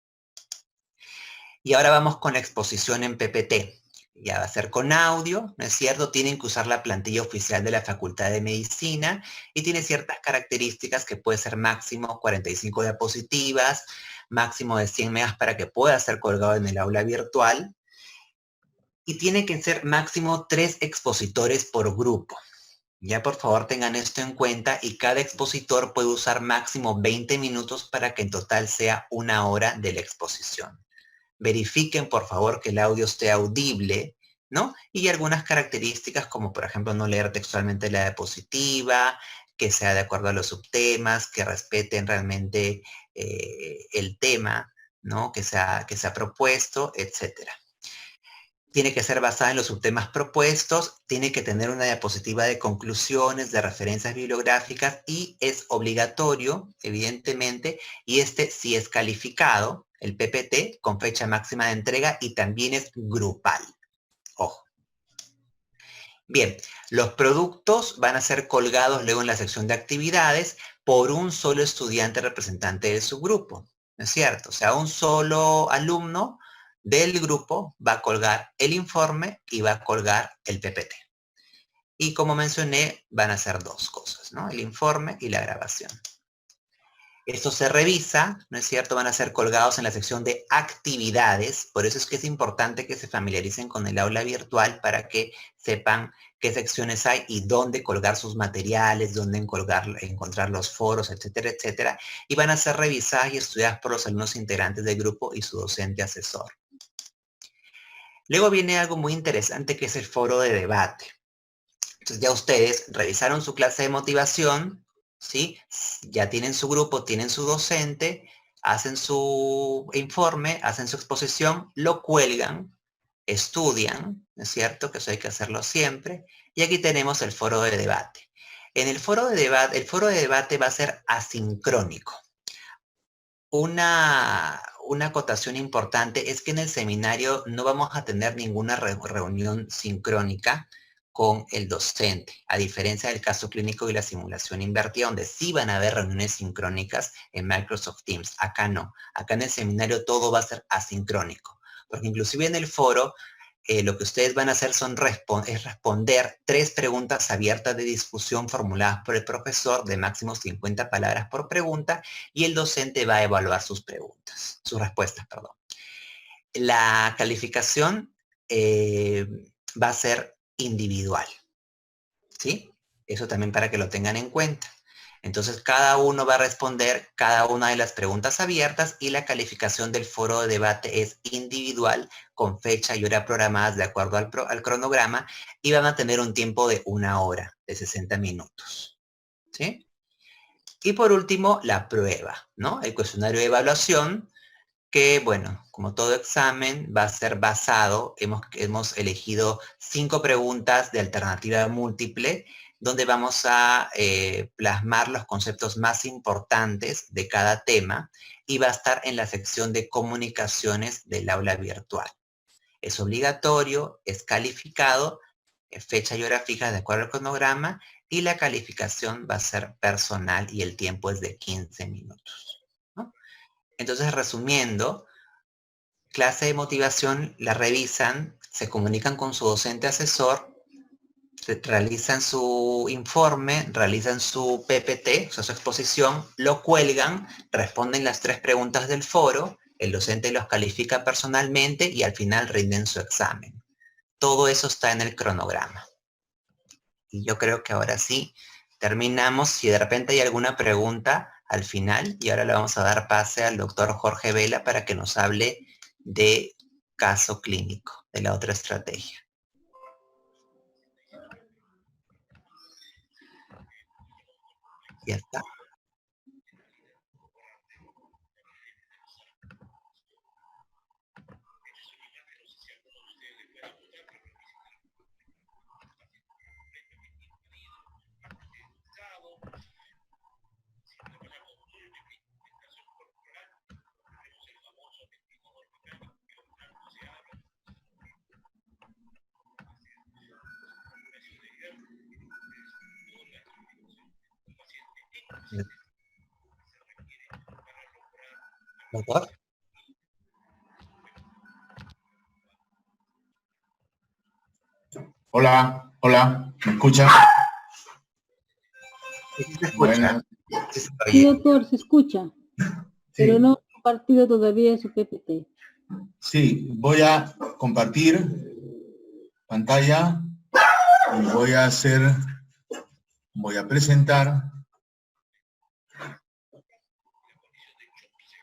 Y ahora vamos con la exposición en PPT. Ya va a ser con audio, ¿no es cierto? Tienen que usar la plantilla oficial de la Facultad de Medicina y tiene ciertas características que puede ser máximo 45 diapositivas, máximo de 100 megas para que pueda ser colgado en el aula virtual y tiene que ser máximo 3 expositores por grupo. Ya por favor tengan esto en cuenta y cada expositor puede usar máximo 20 minutos para que en total sea 1 hora de la exposición. Verifiquen, por favor, que el audio esté audible, ¿no? Y algunas características como, por ejemplo, no leer textualmente la diapositiva, que sea de acuerdo a los subtemas, que respeten realmente el tema, ¿no? Que sea propuesto, etcétera. Tiene que ser basada en los subtemas propuestos, tiene que tener una diapositiva de conclusiones, de referencias bibliográficas y es obligatorio, evidentemente, y sí es calificado, el PPT, con fecha máxima de entrega y también es grupal. Ojo. Bien, los productos van a ser colgados luego en la sección de actividades por un solo estudiante representante de su grupo, ¿no es cierto? O sea, un solo alumno del grupo va a colgar el informe y va a colgar el PPT. Y como mencioné, van a ser 2 cosas, ¿no? El informe y la grabación. Esto se revisa, ¿no es cierto? Van a ser colgados en la sección de actividades, por eso es que es importante que se familiaricen con el aula virtual para que sepan qué secciones hay y dónde colgar sus materiales, dónde encontrar los foros, etcétera, etcétera. Y van a ser revisadas y estudiadas por los alumnos integrantes del grupo y su docente asesor. Luego viene algo muy interesante que es el foro de debate. Entonces ya ustedes revisaron su clase de motivación, ¿sí? Ya tienen su grupo, tienen su docente, hacen su informe, hacen su exposición, lo cuelgan, estudian, ¿no es cierto? Que eso hay que hacerlo siempre. Y aquí tenemos el foro de debate. En el foro de debate va a ser asincrónico. Una acotación importante es que en el seminario no vamos a tener ninguna reunión sincrónica con el docente, a diferencia del caso clínico y la simulación invertida, donde sí van a haber reuniones sincrónicas en Microsoft Teams. Acá no. Acá en el seminario todo va a ser asincrónico, porque inclusive en el foro lo que ustedes van a hacer es responder 3 preguntas abiertas de discusión formuladas por el profesor de máximo 50 palabras por pregunta y el docente va a evaluar sus respuestas, perdón. La calificación va a ser individual, ¿sí? Eso también para que lo tengan en cuenta. Entonces, cada uno va a responder cada una de las preguntas abiertas y la calificación del foro de debate es individual, con fecha y hora programadas de acuerdo al cronograma y van a tener un tiempo de 1 hora, de 60 minutos. ¿Sí? Y por último, la prueba, ¿no? El cuestionario de evaluación, que, bueno, como todo examen, va a ser basado, hemos elegido 5 preguntas de alternativa múltiple, donde vamos a plasmar los conceptos más importantes de cada tema y va a estar en la sección de comunicaciones del aula virtual. Es obligatorio, es calificado, fecha y hora fija de acuerdo al cronograma y la calificación va a ser personal y el tiempo es de 15 minutos. ¿No? Entonces, resumiendo, clase de motivación la revisan, se comunican con su docente asesor, realizan su informe, realizan su PPT, o sea, su exposición, lo cuelgan, responden las 3 preguntas del foro, el docente los califica personalmente y al final rinden su examen. Todo eso está en el cronograma. Y yo creo que ahora sí terminamos. Si de repente hay alguna pregunta al final, y ahora le vamos a dar pase al doctor Jorge Vela para que nos hable de caso clínico, de la otra estrategia. Ya está. ¿Doctor? Hola, hola, ¿me escucha? Sí, se escucha. Buenas. Sí, se Sí, oye. doctor, se escucha, pero Sí, no ha compartido todavía su PPT. sí, voy a compartir pantalla y voy a presentar.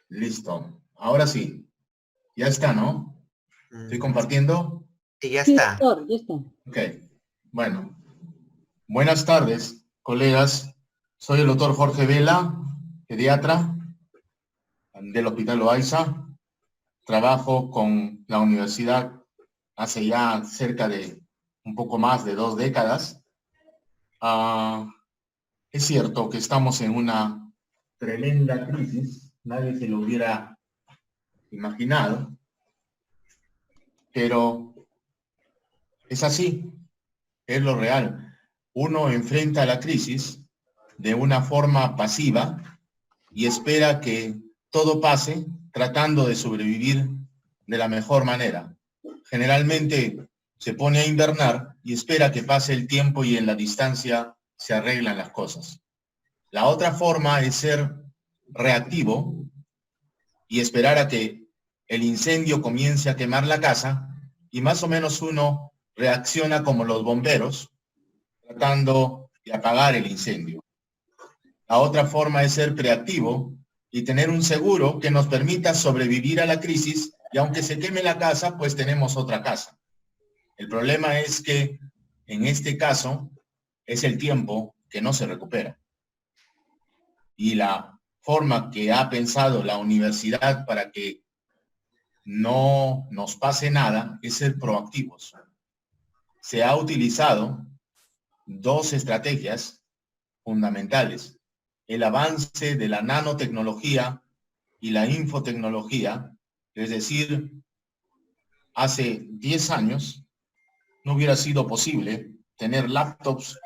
Listo. Ahora sí, ya está, ¿no? ¿Estoy compartiendo? Sí, ya Sí, está. doctor, ya está. Ok, bueno. Buenas tardes, colegas. Soy el doctor Jorge Vela, pediatra del Hospital Loaiza. Trabajo con la universidad hace ya cerca de un poco más de 2 décadas. Es cierto que estamos en una tremenda crisis, nadie se lo hubiera imaginado, pero es así, es lo real. Uno enfrenta la crisis de una forma pasiva y espera que todo pase tratando de sobrevivir de la mejor manera. Generalmente se pone a invernar y espera que pase el tiempo y en la distancia se arreglan las cosas. La otra forma es ser reactivo y esperar a que el incendio comience a quemar la casa y más o menos uno reacciona como los bomberos tratando de apagar el incendio. La otra forma es ser preactivo y tener un seguro que nos permita sobrevivir a la crisis y aunque se queme la casa, pues tenemos otra casa. El problema es que en este caso es el tiempo que no se recupera. Y la forma que ha pensado la universidad para que no nos pase nada es ser proactivos. Se ha utilizado 2 estrategias fundamentales: el avance de la nanotecnología y la infotecnología, es decir, hace 10 años no hubiera sido posible tener laptops,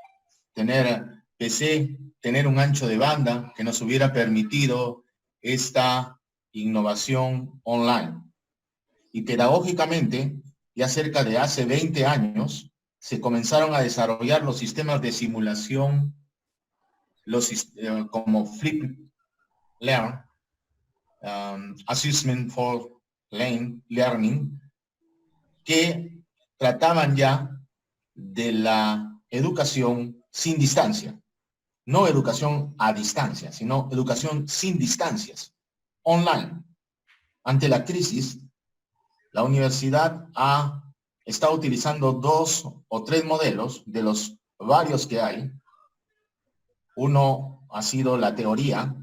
tener PC, tener un ancho de banda que nos hubiera permitido esta innovación online. Y pedagógicamente, ya cerca de hace 20 años, se comenzaron a desarrollar los sistemas de simulación, como Flip Learn, Assessment for Learning, que trataban ya de la educación sin distancia. No educación a distancia, sino educación sin distancias, online. Ante la crisis, la universidad está utilizando 2 o 3 modelos de los varios que hay. Uno ha sido la teoría,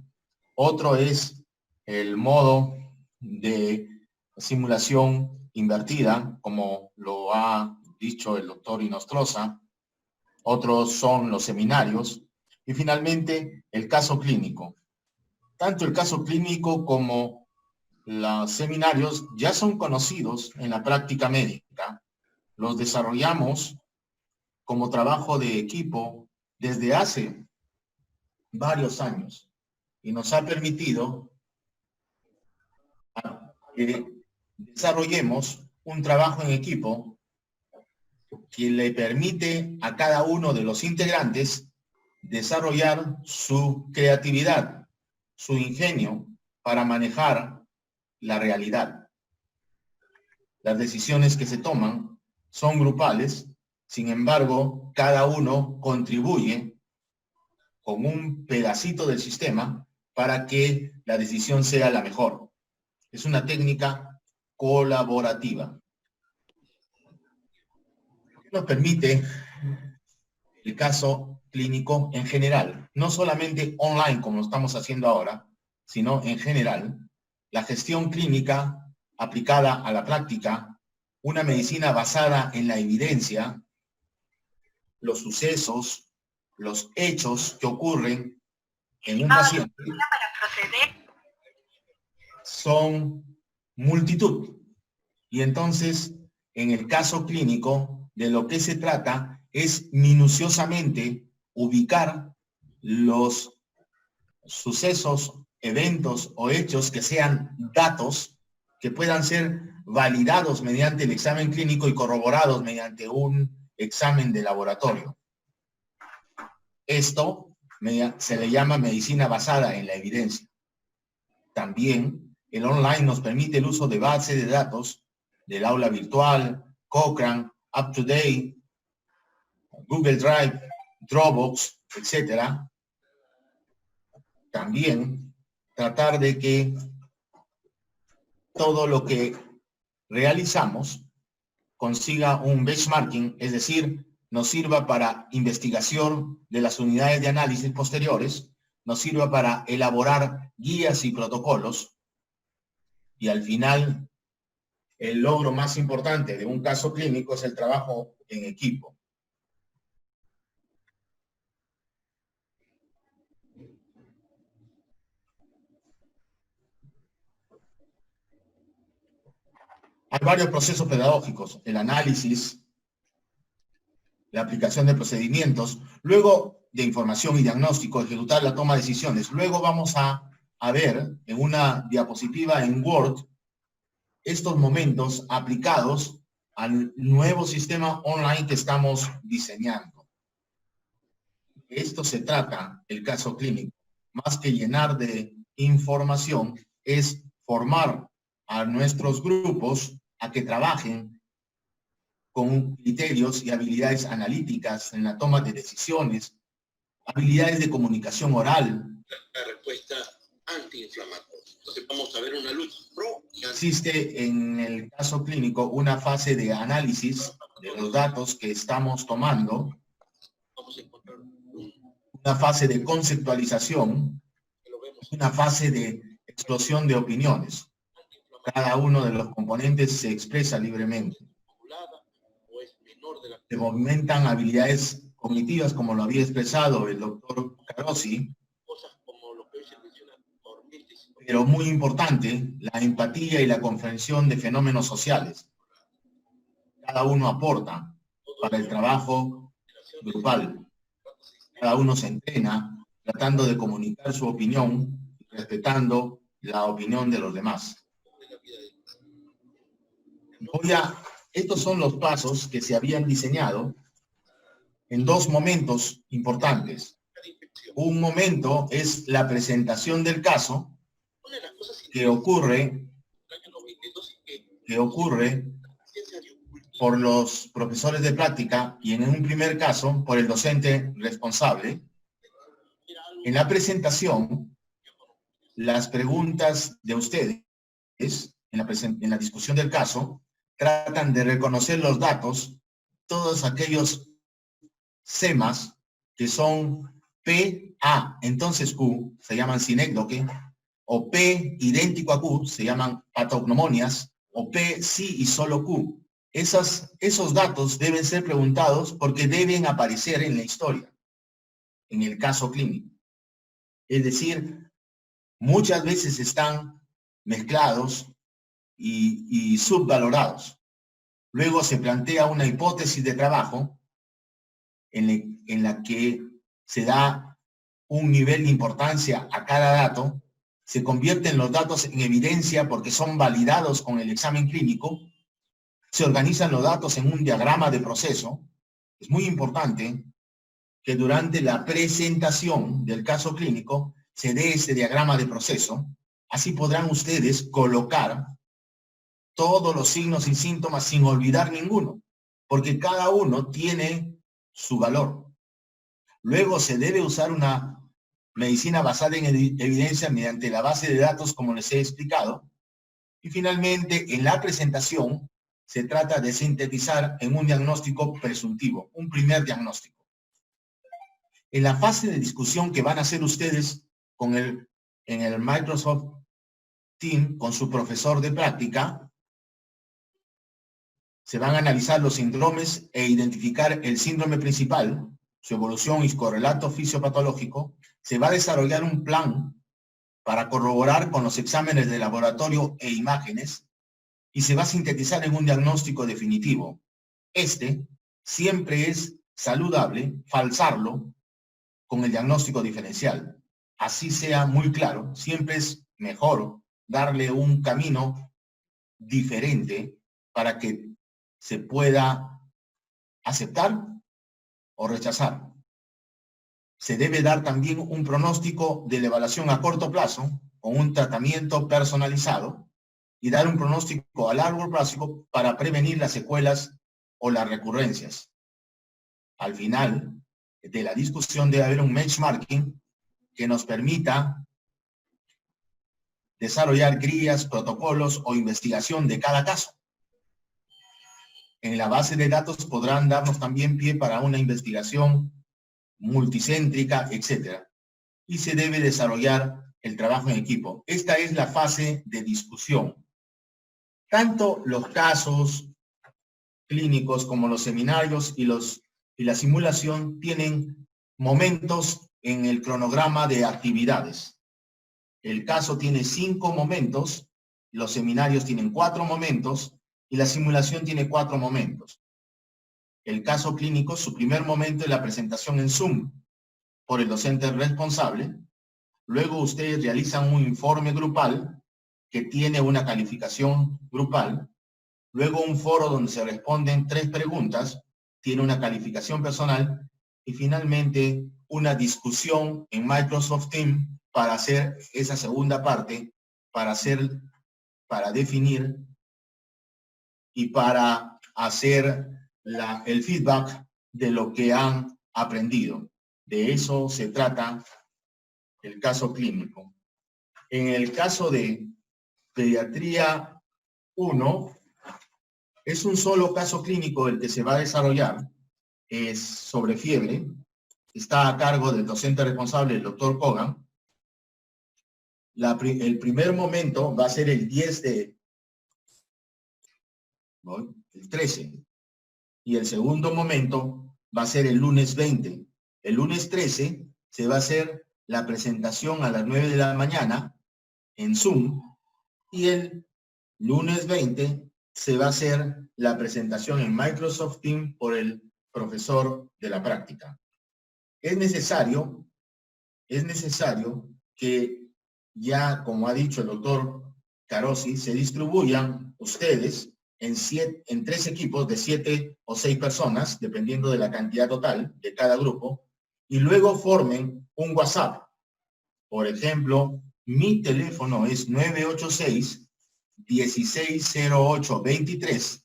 otro es el modo de simulación invertida, como lo ha dicho el doctor Inostroza, otros son los seminarios, y finalmente el caso clínico. Tanto el caso clínico como los seminarios ya son conocidos en la práctica médica. Los desarrollamos como trabajo de equipo desde hace varios años y nos ha permitido que desarrollemos un trabajo en equipo que le permite a cada uno de los integrantes desarrollar su creatividad, su ingenio para manejar la realidad. Las decisiones que se toman son grupales, sin embargo, cada uno contribuye con un pedacito del sistema para que la decisión sea la mejor. Es una técnica colaborativa. ¿Qué nos permite el caso clínico en general, no solamente online como lo estamos haciendo ahora, sino en general, la gestión clínica aplicada a la práctica, una medicina basada en la evidencia, los sucesos, los hechos que ocurren en un paciente son multitud. Y entonces, en el caso clínico, de lo que se trata es minuciosamente ubicar los sucesos, eventos o hechos que sean datos que puedan ser validados mediante el examen clínico y corroborados mediante un examen de laboratorio. Esto se le llama medicina basada en la evidencia. También el online nos permite el uso de bases de datos del aula virtual, Cochrane, UpToDate, Google Drive, Dropbox, etc. También tratar de que todo lo que realizamos consiga un benchmarking, es decir, nos sirva para investigación de las unidades de análisis posteriores, nos sirva para elaborar guías y protocolos, y al final, el logro más importante de un caso clínico es el trabajo en equipo. Hay varios procesos pedagógicos, el análisis, la aplicación de procedimientos, luego de información y diagnóstico, ejecutar la toma de decisiones. Luego vamos a ver en una diapositiva en Word estos momentos aplicados al nuevo sistema online que estamos diseñando. Esto se trata, el caso clínico, más que llenar de información, es formar a nuestros grupos a que trabajen con criterios y habilidades analíticas en la toma de decisiones, habilidades de comunicación oral. La respuesta antiinflamatoria. Entonces vamos a ver una luz pro. Existe en el caso clínico una fase de análisis de los datos que estamos tomando, Vamos a encontrar una fase de conceptualización, una fase de explosión de opiniones. Cada uno de los componentes se expresa libremente. Se fomentan habilidades cognitivas, como lo había expresado el doctor Carosi, pero muy importante, la empatía y la comprensión de fenómenos sociales. Cada uno aporta para el trabajo grupal. Cada uno se entrena tratando de comunicar su opinión, respetando la opinión de los demás. Estos son los pasos que se habían diseñado en dos momentos importantes. Un momento es la presentación del caso, que ocurre por los profesores de práctica y en un primer caso por el docente responsable. En la presentación, las preguntas de ustedes en la discusión del caso tratan de reconocer los datos, todos aquellos semas que son P, A, entonces Q, se llaman sinécdoque, o P idéntico a Q, se llaman patognomonias, o P sí y solo Q. Esos datos deben ser preguntados porque deben aparecer en la historia, en el caso clínico. Es decir, muchas veces están mezclados y subvalorados. Luego se plantea una hipótesis de trabajo en la que se da un nivel de importancia a cada dato, se convierten los datos en evidencia porque son validados con el examen clínico, se organizan los datos en un diagrama de proceso. Es muy importante que durante la presentación del caso clínico se dé ese diagrama de proceso, así podrán ustedes colocar todos los signos y síntomas sin olvidar ninguno, porque cada uno tiene su valor. Luego se debe usar una medicina basada en evidencia mediante la base de datos, como les he explicado. Y finalmente, en la presentación, se trata de sintetizar en un diagnóstico presuntivo, un primer diagnóstico. En la fase de discusión que van a hacer ustedes en el Microsoft Teams con su profesor de práctica, se van a analizar los síndromes e identificar el síndrome principal, su evolución y su correlato fisiopatológico. Se va a desarrollar un plan para corroborar con los exámenes de laboratorio e imágenes y se va a sintetizar en un diagnóstico definitivo. Siempre es saludable falsarlo con el diagnóstico diferencial. Así sea muy claro, siempre es mejor darle un camino diferente para que se pueda aceptar o rechazar. Se debe dar también un pronóstico de la evaluación a corto plazo con un tratamiento personalizado y dar un pronóstico a largo plazo para prevenir las secuelas o las recurrencias. Al final de la discusión debe haber un benchmarking que nos permita desarrollar guías, protocolos o investigación de cada caso. En la base de datos podrán darnos también pie para una investigación multicéntrica, etc. Y se debe desarrollar el trabajo en equipo. Esta es la fase de discusión. Tanto los casos clínicos como los seminarios y la simulación tienen momentos en el cronograma de actividades. El caso tiene 5 momentos, los seminarios tienen 4 momentos y la simulación tiene 4 momentos. El caso clínico, su primer momento es la presentación en Zoom por el docente responsable. Luego ustedes realizan un informe grupal que tiene una calificación grupal. Luego un foro donde se responden 3 preguntas, tiene una calificación personal. Y finalmente una discusión en Microsoft Teams para hacer esa segunda parte, para definir y para hacer el feedback de lo que han aprendido. De eso se trata el caso clínico. En el caso de pediatría 1, es un solo caso clínico el que se va a desarrollar, es sobre fiebre, está a cargo del docente responsable, el doctor Kogan. El primer momento va a ser el 13, y el segundo momento va a ser el lunes 20. El lunes 13 se va a hacer la presentación a las 9 de la mañana en Zoom, y el lunes 20 se va a hacer la presentación en Microsoft Teams por el profesor de la práctica. Es necesario que ya, como ha dicho el doctor Carosi, se distribuyan ustedes en 3 equipos de 7 o 6 personas, dependiendo de la cantidad total de cada grupo, y luego formen un WhatsApp. Por ejemplo, mi teléfono es 986-1608-23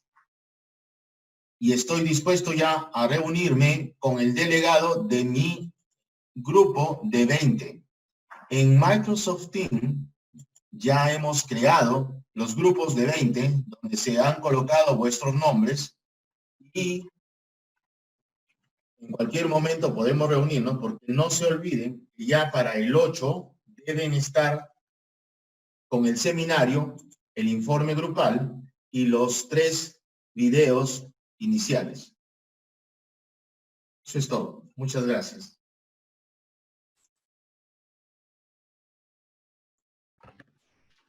y estoy dispuesto ya a reunirme con el delegado de mi grupo de 20. En Microsoft Teams ya hemos creado los grupos de 20 donde se han colocado vuestros nombres y en cualquier momento podemos reunirnos, porque no se olviden que ya para el 8 deben estar con el seminario, el informe grupal y los 3 videos iniciales. Eso es todo. Muchas gracias.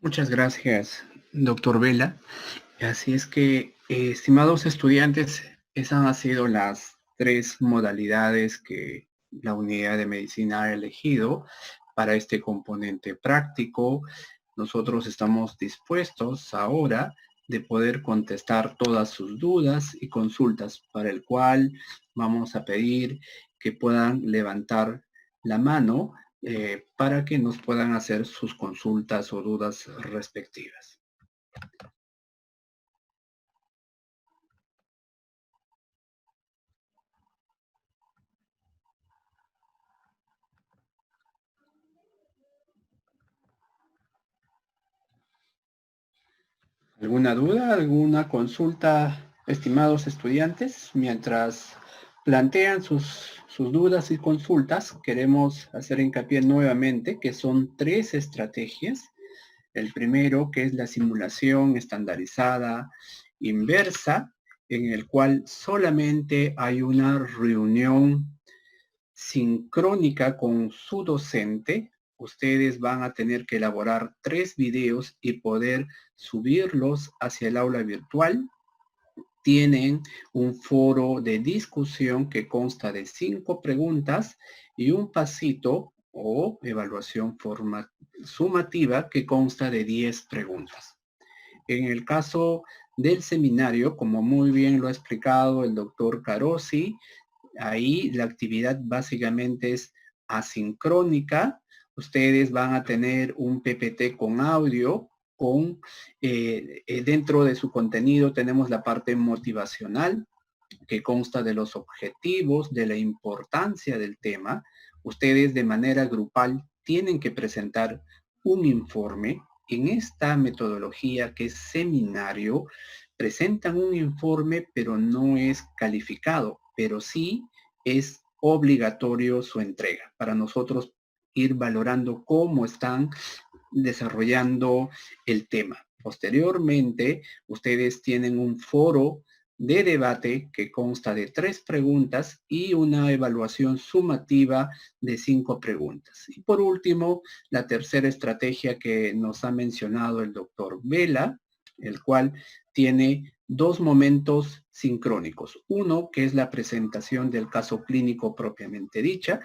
Muchas gracias, doctor Vela. Así es que, estimados estudiantes, esas han sido las 3 modalidades que la unidad de medicina ha elegido para este componente práctico. Nosotros estamos dispuestos ahora de poder contestar todas sus dudas y consultas, para el cual vamos a pedir que puedan levantar la mano para que nos puedan hacer sus consultas o dudas respectivas. ¿Alguna duda, alguna consulta, estimados estudiantes, mientras plantean sus sus dudas y consultas, queremos hacer hincapié nuevamente que son 3 estrategias. El primero, que es la simulación estandarizada inversa, en el cual solamente hay una reunión sincrónica con su docente. Ustedes van a tener que elaborar 3 videos y poder subirlos hacia el aula virtual. Tienen un foro de discusión que consta de 5 preguntas y un pasito o evaluación sumativa que consta de 10 preguntas. En el caso del seminario, como muy bien lo ha explicado el doctor Carosi, ahí la actividad básicamente es asincrónica. Ustedes van a tener un PPT con audio, dentro de su contenido tenemos la parte motivacional, que consta de los objetivos, de la importancia del tema. Ustedes de manera grupal tienen que presentar un informe. En esta metodología que es seminario, presentan un informe, pero no es calificado, pero sí es obligatorio su entrega para nosotros ir valorando cómo están desarrollando el tema. Posteriormente, ustedes tienen un foro de debate que consta de 3 preguntas y una evaluación sumativa de 5 preguntas. Y por último, la tercera estrategia que nos ha mencionado el doctor Vela, el cual tiene 2 momentos sincrónicos. Uno, que es la presentación del caso clínico propiamente dicha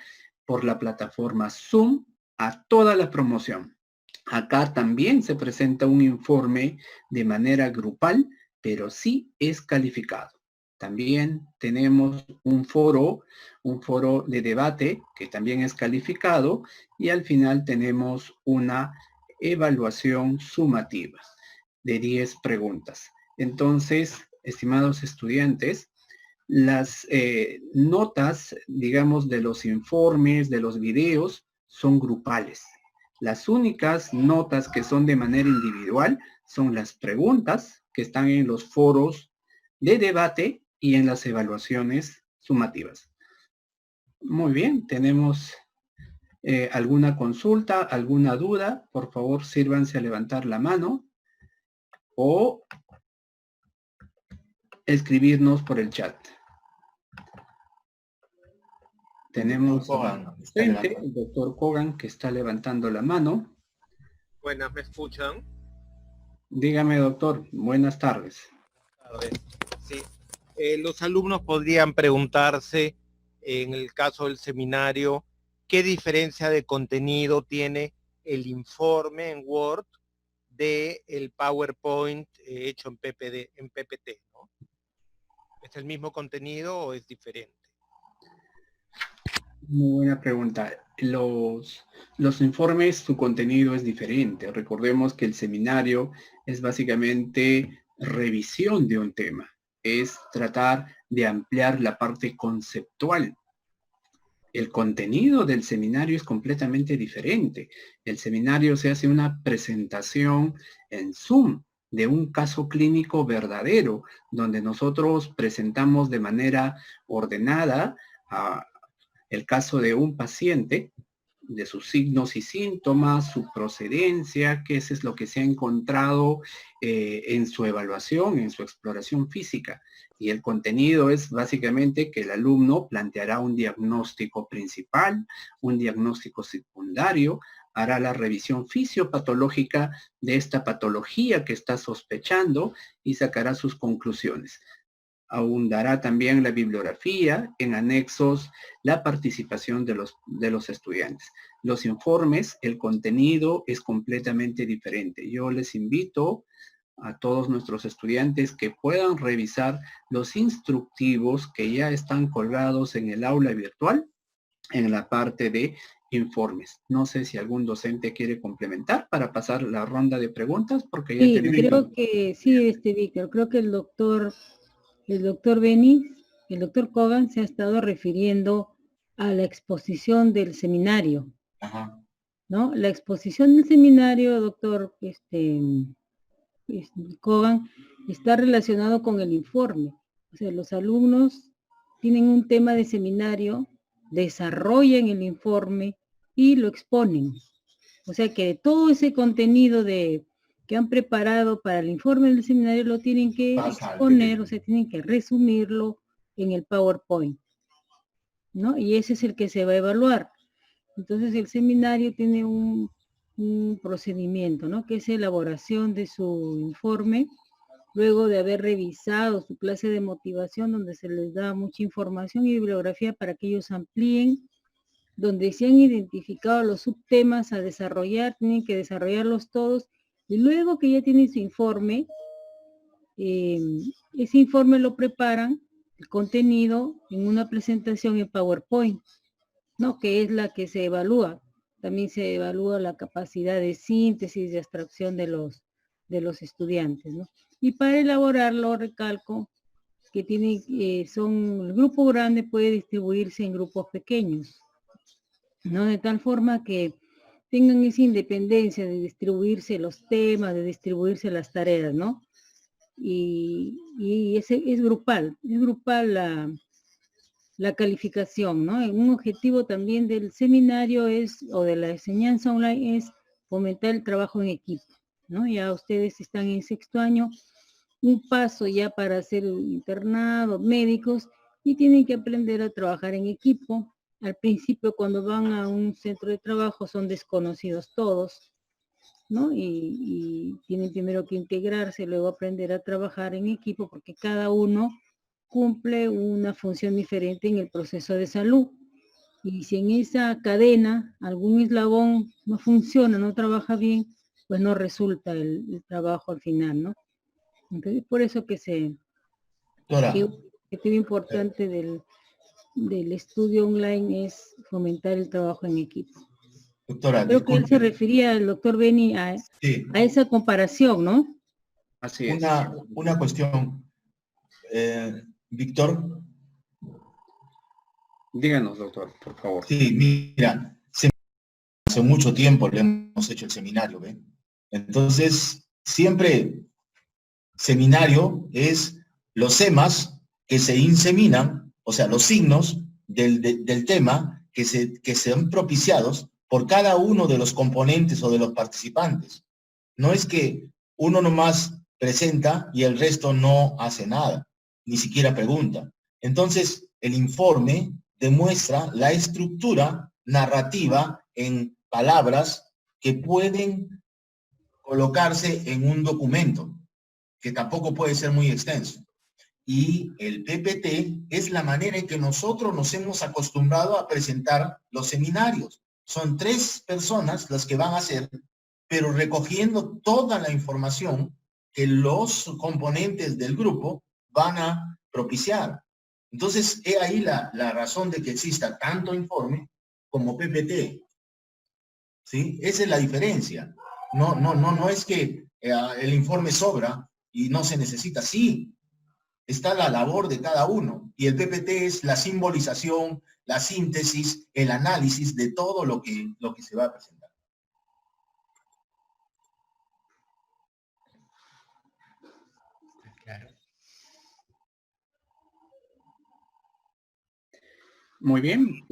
por la plataforma Zoom a toda la promoción. Acá también se presenta un informe de manera grupal, pero sí es calificado. También tenemos un foro de debate que también es calificado y al final tenemos una evaluación sumativa de 10 preguntas. Entonces, estimados estudiantes, las notas, digamos, de los informes, de los videos, son grupales. Las únicas notas que son de manera individual son las preguntas que están en los foros de debate y en las evaluaciones sumativas. Muy bien, tenemos alguna consulta, alguna duda. Por favor, sírvanse a levantar la mano o escribirnos por el chat. Tenemos el doctor Kogan que está levantando la mano. Buenas, ¿me escuchan? Dígame, doctor. Buenas tardes. Sí. Los alumnos podrían preguntarse, en el caso del seminario, ¿qué diferencia de contenido tiene el informe en Word del PowerPoint hecho en PPT, ¿no? ¿Es el mismo contenido o es diferente? Muy buena pregunta. Los informes, su contenido es diferente. Recordemos que el seminario es básicamente revisión de un tema. Es tratar de ampliar la parte conceptual. El contenido del seminario es completamente diferente. El seminario se hace una presentación en Zoom de un caso clínico verdadero, donde nosotros presentamos de manera ordenada el caso de un paciente, de sus signos y síntomas, su procedencia, qué es lo que se ha encontrado en su evaluación, en su exploración física. Y el contenido es básicamente que el alumno planteará un diagnóstico principal, un diagnóstico secundario, hará la revisión fisiopatológica de esta patología que está sospechando y sacará sus conclusiones. Ahondará también la bibliografía, en anexos la participación de los estudiantes. Los informes, el contenido es completamente diferente. Yo les invito a todos nuestros estudiantes que puedan revisar los instructivos que ya están colgados en el aula virtual, en la parte de informes. No sé si algún docente quiere complementar para pasar la ronda de preguntas, porque ya tenemos... Creo que sí, Víctor, creo que el doctor Benis, el doctor Kogan se ha estado refiriendo a la exposición del seminario. Ajá. ¿No? La exposición del seminario, doctor Kogan, está relacionado con el informe. O sea, los alumnos tienen un tema de seminario, desarrollan el informe y lo exponen. O sea que todo ese contenido que han preparado para el informe del seminario lo tienen que exponer, o sea, tienen que resumirlo en el PowerPoint, ¿no? Y ese es el que se va a evaluar. Entonces el seminario tiene un procedimiento, ¿no? Que es elaboración de su informe, luego de haber revisado su clase de motivación, donde se les da mucha información y bibliografía para que ellos amplíen, donde se han identificado los subtemas a desarrollar, tienen que desarrollarlos todos, y luego que ya tienen su informe, ese informe lo preparan, el contenido, en una presentación en PowerPoint, ¿no? Que es la que se evalúa. También se evalúa la capacidad de síntesis, de abstracción de los estudiantes, ¿no? Y para elaborarlo, recalco, que el grupo grande puede distribuirse en grupos pequeños, ¿no? De tal forma que tengan esa independencia de distribuirse los temas, de distribuirse las tareas, ¿no? Y es grupal la calificación, ¿no? Un objetivo también del seminario o de la enseñanza online es fomentar el trabajo en equipo, ¿no? Ya ustedes están en 6º año, un paso ya para hacer internado, médicos, y tienen que aprender a trabajar en equipo. Al principio, cuando van a un centro de trabajo, son desconocidos todos, ¿no? Y tienen primero que integrarse, luego aprender a trabajar en equipo, porque cada uno cumple una función diferente en el proceso de salud. Y si en esa cadena algún eslabón no funciona, no trabaja bien, pues no resulta el trabajo al final, ¿no? Entonces, por eso que el objetivo importante del estudio online es fomentar el trabajo en equipo. Doctora, Creo que él se refería, el doctor Beni, a esa comparación, ¿no? Así es. Una cuestión, Víctor. Díganos, doctor, por favor. Sí, mira, hace mucho tiempo le hemos hecho el seminario, ¿ve? Entonces, siempre seminario es los temas que se inseminan, o sea, los signos del tema que sean propiciados por cada uno de los componentes o de los participantes. No es que uno nomás presenta y el resto no hace nada, ni siquiera pregunta. Entonces, el informe demuestra la estructura narrativa en palabras que pueden colocarse en un documento, que tampoco puede ser muy extenso. Y el PPT es la manera en que nosotros nos hemos acostumbrado a presentar los seminarios. Son 3 personas las que van a hacer, pero recogiendo toda la información que los componentes del grupo van a propiciar. Entonces, he ahí la razón de que exista tanto informe como PPT. ¿Sí? Esa es la diferencia. No es que el informe sobra y no se necesita. Sí, está la labor de cada uno. Y el PPT es la simbolización, la síntesis, el análisis de todo lo que se va a presentar. Claro. Muy bien,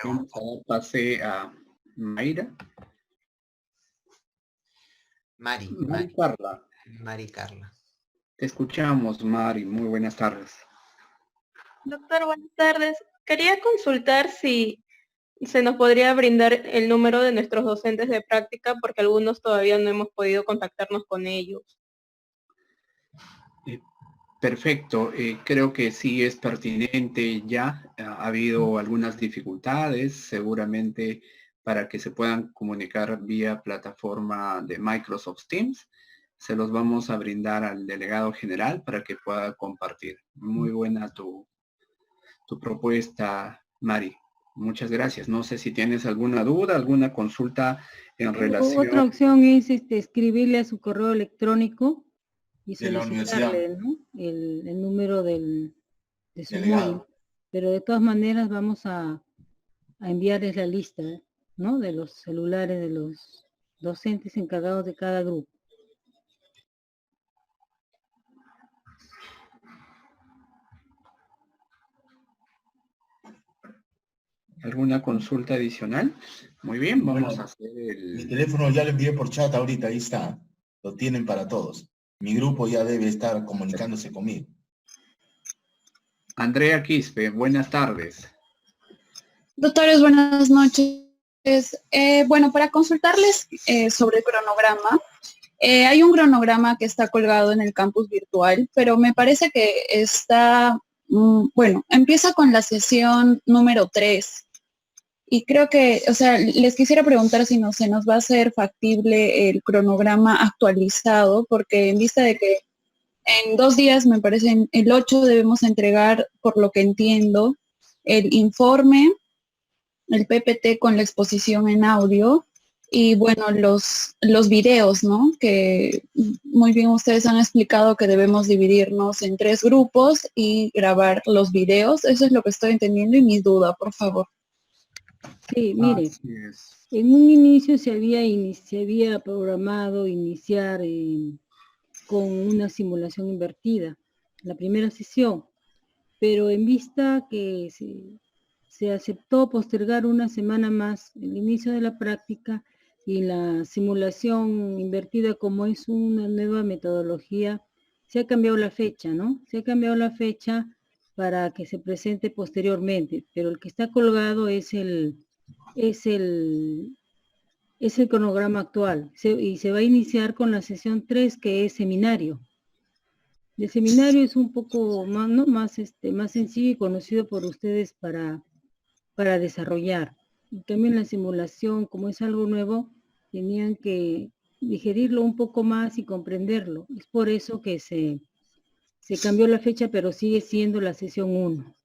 vamos a dar pase a Mayra. Mari Carla. Te escuchamos, Mari. Muy buenas tardes. Doctor, buenas tardes. Quería consultar si se nos podría brindar el número de nuestros docentes de práctica, porque algunos todavía no hemos podido contactarnos con ellos. Perfecto, creo que sí es pertinente ya. Ha habido algunas dificultades, seguramente, para que se puedan comunicar vía plataforma de Microsoft Teams. Se los vamos a brindar al delegado general para que pueda compartir. Muy buena tu propuesta, Mari. Muchas gracias. No sé si tienes alguna duda, alguna consulta en relación. Otra opción es escribirle a su correo electrónico y de la universidad, solicitarle, ¿no? el número de su móvil. Pero de todas maneras vamos a enviarles la lista, ¿no? De los celulares de los docentes encargados de cada grupo. ¿Alguna consulta adicional? Muy bien, vamos Bueno, a hacer mi el... teléfono ya lo envié por chat ahorita, ahí está. Lo tienen para todos. Mi grupo ya debe estar comunicándose conmigo. Andrea Quispe, buenas tardes. Doctores, buenas noches. Bueno, para consultarles sobre el cronograma, hay un cronograma que está colgado en el campus virtual, pero me parece que está, bueno, empieza con la sesión número 3. Y creo que, o sea, les quisiera preguntar si no se nos va a hacer factible el cronograma actualizado, porque en vista de que en 2 días, me parece, el 8 debemos entregar, por lo que entiendo, el informe, el PPT con la exposición en audio y bueno, los videos, ¿no? Que muy bien ustedes han explicado que debemos dividirnos en 3 grupos y grabar los videos. Eso es lo que estoy entendiendo y mi duda, por favor. Sí, mire, Así es. en un inicio se había programado iniciar con una simulación invertida, la primera sesión, pero en vista que se aceptó postergar una semana más el inicio de la práctica y la simulación invertida, como es una nueva metodología, se ha cambiado la fecha, ¿no? Se ha cambiado la fecha para que se presente posteriormente, pero el que está colgado es el cronograma actual y se va a iniciar con la sesión 3, que es seminario. El seminario es un poco más, ¿no? más sencillo y conocido por ustedes para desarrollar. Y también la simulación, como es algo nuevo, tenían que digerirlo un poco más y comprenderlo. Es por eso que se cambió la fecha, pero sigue siendo la sesión 1.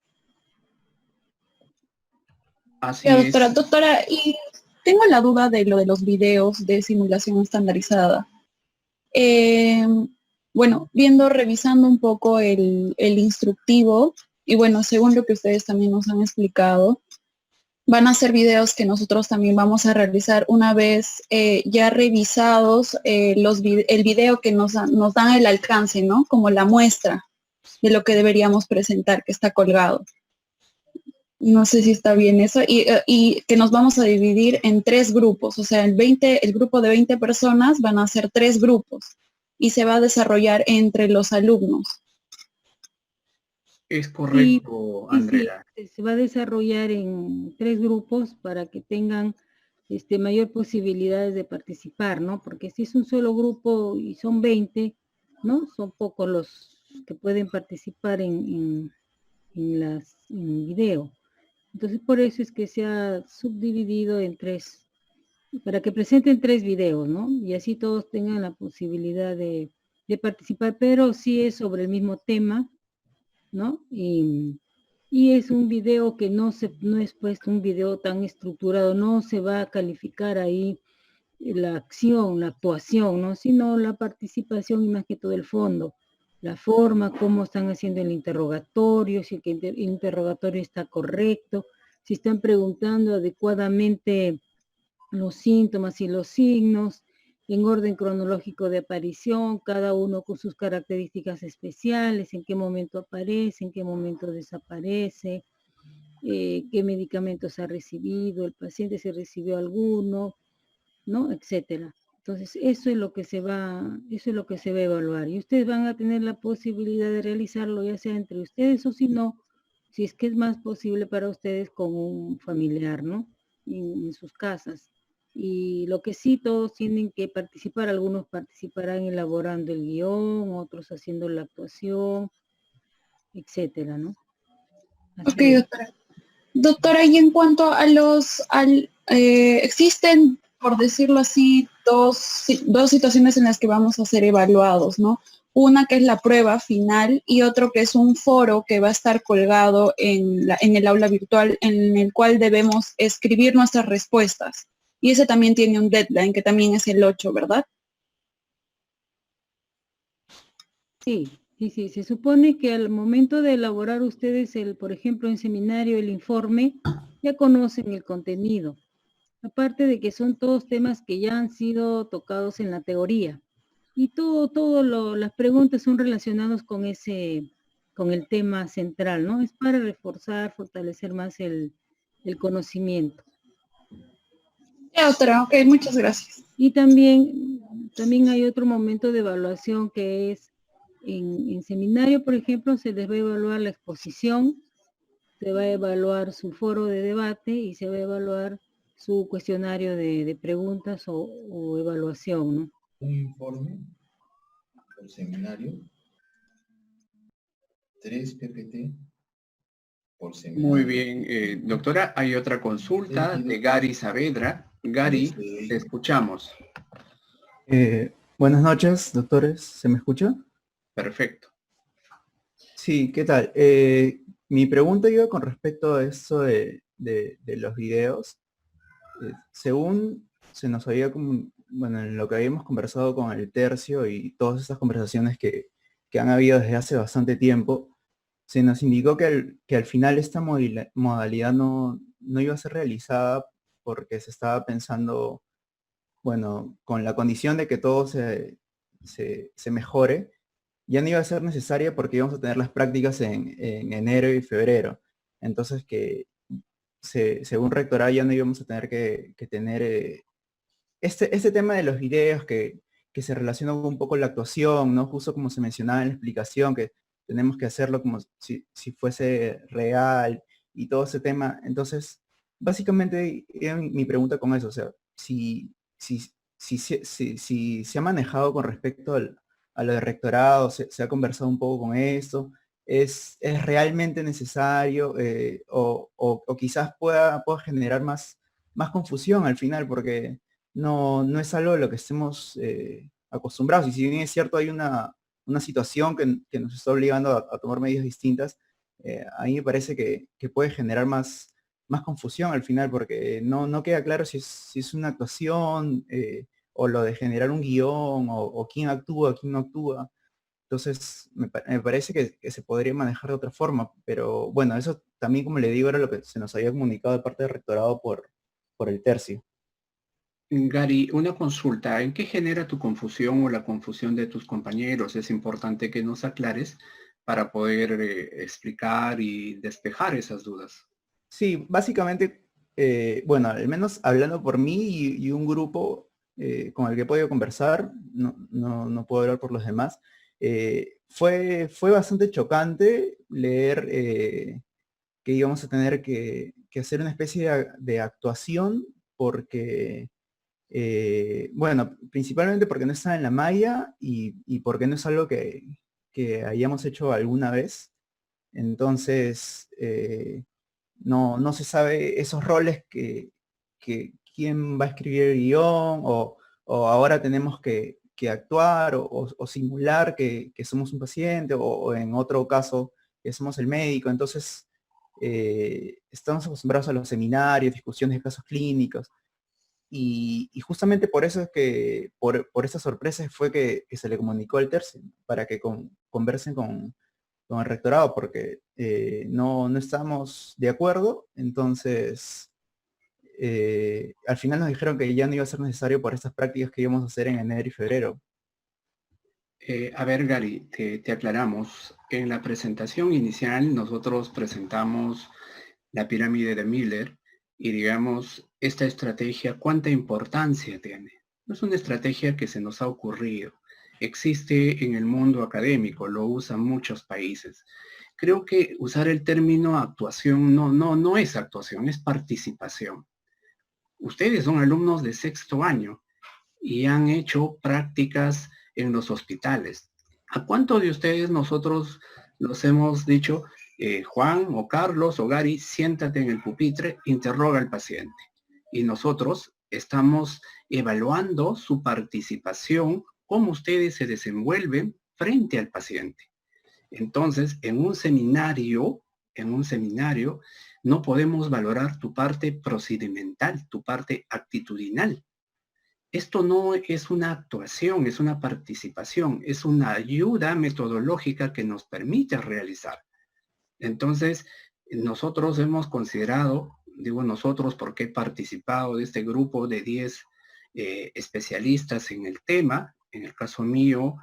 Así Ya, es. doctora, y tengo la duda de lo de los videos de simulación estandarizada. Bueno, revisando un poco el instructivo, y bueno, según lo que ustedes también nos han explicado, van a ser videos que nosotros también vamos a realizar una vez ya revisados el video que nos dan el alcance, ¿no? Como la muestra de lo que deberíamos presentar, que está colgado. No sé si está bien eso, y que nos vamos a dividir en 3 grupos, o sea, el grupo de 20 personas van a ser 3 grupos y se va a desarrollar entre los alumnos. Es correcto, Andrea. Sí, se va a desarrollar en 3 grupos para que tengan mayor posibilidades de participar, ¿no? Porque si es un solo grupo y son 20, ¿no? Son pocos los que pueden participar en video. Entonces, por eso es que se ha subdividido en 3, para que presenten 3 videos, ¿no? Y así todos tengan la posibilidad de participar, pero sí es sobre el mismo tema, ¿no? Y es un video que no es puesto un video tan estructurado, no se va a calificar ahí la acción, la actuación, ¿no? Sino la participación y más que todo el fondo, la forma, cómo están haciendo el interrogatorio, si el interrogatorio está correcto, si están preguntando adecuadamente los síntomas y los signos, en orden cronológico de aparición, cada uno con sus características especiales, en qué momento aparece, en qué momento desaparece, qué medicamentos ha recibido, el paciente si recibió alguno, ¿no? Etcétera. Entonces, eso es lo que se va a evaluar. Y ustedes van a tener la posibilidad de realizarlo, ya sea entre ustedes o si no, si es que es más posible para ustedes con un familiar, ¿no? En sus casas. Y lo que sí, todos tienen que participar, algunos participarán elaborando el guión, otros haciendo la actuación, etcétera, ¿no? Ok, Así es. doctora. Doctora, y en cuanto a existen, por decirlo así, dos situaciones en las que vamos a ser evaluados, ¿no? Una que es la prueba final y otro que es un foro que va a estar colgado en el aula virtual en el cual debemos escribir nuestras respuestas. Y ese también tiene un deadline, que también es el 8, ¿verdad? Sí, se supone que al momento de elaborar ustedes por ejemplo, en seminario, el informe, ya conocen el contenido. Aparte de que son todos temas que ya han sido tocados en la teoría. Y las preguntas son relacionadas con el tema central, ¿no? Es para reforzar, fortalecer más el conocimiento. Doctora, ok, muchas gracias. Y también hay otro momento de evaluación que es en seminario, por ejemplo, se les va a evaluar la exposición, se va a evaluar su foro de debate y se va a evaluar su cuestionario de preguntas o evaluación, ¿no? Un informe por seminario, 3 PPT por seminario. Muy bien, doctora, hay otra consulta de Gary Saavedra. Gary, te escuchamos. Buenas noches, doctores. ¿Se me escucha? Perfecto. Sí, ¿qué tal? Mi pregunta iba con respecto a eso de los videos. Según se nos había, bueno, en lo que habíamos conversado con el tercio y todas estas conversaciones que han habido desde hace bastante tiempo, se nos indicó que al final esta modalidad no iba a ser realizada porque se estaba pensando, bueno, con la condición de que todo se mejore, ya no iba a ser necesaria porque íbamos a tener las prácticas en enero y febrero. Entonces que según rectorado ya no íbamos a tener que tener este tema de los videos que se relaciona un poco con la actuación, ¿no? Justo como se mencionaba en la explicación, que tenemos que hacerlo como si fuese real y todo ese tema. Entonces, básicamente mi pregunta con eso, o sea, si se ha manejado con respecto a lo de rectorado, se ha conversado un poco con esto, es realmente necesario o quizás pueda generar más confusión al final, porque no es algo de lo que estemos acostumbrados. Y si bien es cierto, hay una situación que nos está obligando a tomar medidas distintas, a mí me parece que puede generar más confusión al final, porque no queda claro si es una actuación o lo de generar un guión o quién actúa, quién no actúa. Entonces, me parece que se podría manejar de otra forma, pero bueno, eso también, como le digo, era lo que se nos había comunicado de parte del rectorado por el tercio. Gary, una consulta. ¿En qué genera tu confusión o la confusión de tus compañeros? Es importante que nos aclares para poder explicar y despejar esas dudas. Sí, básicamente, bueno, al menos hablando por mí y un grupo con el que he podido conversar, no puedo hablar por los demás, fue bastante chocante leer que íbamos a tener que hacer una especie de actuación porque, bueno, principalmente porque no está en la malla y porque no es algo que hayamos hecho alguna vez. Entonces, no se sabe esos roles que quién va a escribir el guión o ahora tenemos que actuar o simular que somos un paciente o en otro caso que somos el médico. Entonces, estamos acostumbrados a los seminarios, discusiones de casos clínicos y justamente por eso es que, por esas sorpresas fue que se le comunicó al tercio para que conversen con el rectorado porque no estamos de acuerdo, entonces al final nos dijeron que ya no iba a ser necesario por estas prácticas que íbamos a hacer en enero y febrero. A ver, Gary, te aclaramos. En la presentación inicial nosotros presentamos la pirámide de Miller y digamos, esta estrategia, ¿cuánta importancia tiene? No es una estrategia que se nos ha ocurrido. Existe en el mundo académico, lo usan muchos países. Creo que usar el término actuación no es actuación, es participación. Ustedes son alumnos de sexto año y han hecho prácticas en los hospitales. ¿A cuántos de ustedes nosotros los hemos dicho, Juan o Carlos o Gary, siéntate en el pupitre, interroga al paciente? Y nosotros estamos evaluando su participación, cómo ustedes se desenvuelven frente al paciente. Entonces, en un seminario, no podemos valorar tu parte procedimental, tu parte actitudinal. Esto no es una actuación, es una participación, es una ayuda metodológica que nos permite realizar. Entonces, nosotros hemos considerado, digo nosotros porque he participado de este grupo de 10 especialistas en el tema, en el caso mío,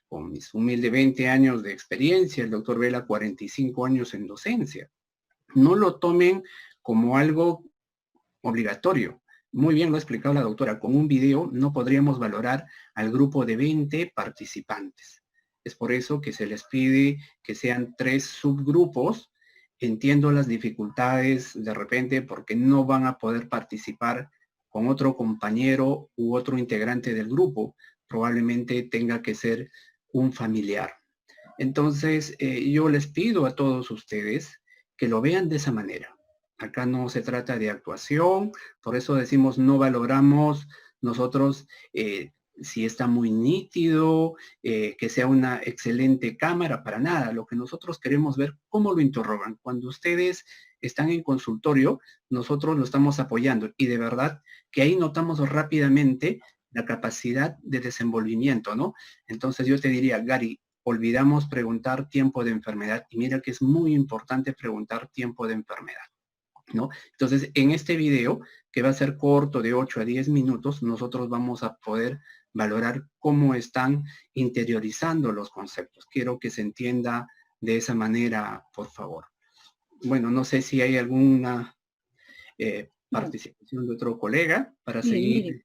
con mis humildes 20 años de experiencia, el doctor Vela 45 años en docencia. No lo tomen como algo obligatorio. Muy bien lo ha explicado la doctora, con un video no podríamos valorar al grupo de 20 participantes. Es por eso que se les pide que sean 3 subgrupos. Entiendo las dificultades de repente porque no van a poder participar con otro compañero u otro integrante del grupo. Probablemente tenga que ser un familiar. Entonces, yo les pido a todos ustedes que lo vean de esa manera. Acá no se trata de actuación, por eso decimos no valoramos nosotros si está muy nítido, que sea una excelente cámara, para nada. Lo que nosotros queremos ver, cómo lo interrogan. Cuando ustedes están en consultorio, nosotros lo estamos apoyando y de verdad que ahí notamos rápidamente la capacidad de desenvolvimiento, ¿no? Entonces yo te diría, Gary, olvidamos preguntar tiempo de enfermedad y mira que es muy importante preguntar tiempo de enfermedad, ¿no? Entonces, en este video, que va a ser corto de 8 a 10 minutos, nosotros vamos a poder valorar cómo están interiorizando los conceptos. Quiero que se entienda de esa manera, por favor. Bueno, no sé si hay alguna participación de otro colega para seguir.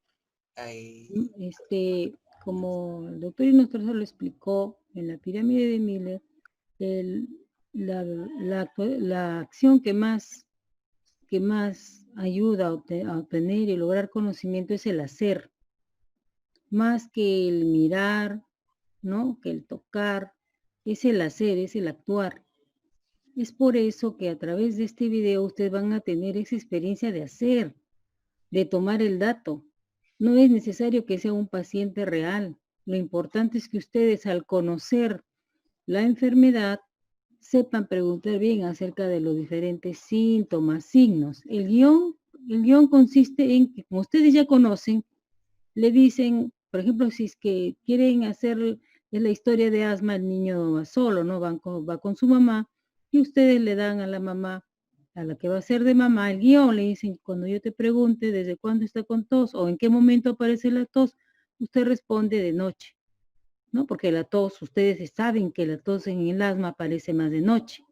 Como el doctor Inostroza lo explicó, en la pirámide de Miller, la acción que más ayuda a obtener y lograr conocimiento es el hacer, más que el mirar, ¿no? Que el tocar, es el hacer, es el actuar. Es por eso que a través de este video ustedes van a tener esa experiencia de hacer, de tomar el dato. No es necesario que sea un paciente real. Lo importante es que ustedes, al conocer la enfermedad, sepan preguntar bien acerca de los diferentes síntomas, signos. El guión consiste en que, como ustedes ya conocen, le dicen, por ejemplo, si es que quieren hacer la historia de asma, el niño va solo, ¿no? Va con su mamá, y ustedes le dan a la mamá, a la que va a ser de mamá, el guión, le dicen, cuando yo te pregunte desde cuándo está con tos o en qué momento aparece la tos, usted responde de noche, ¿no? Porque la tos, ustedes saben que la tos en el asma aparece más de noche,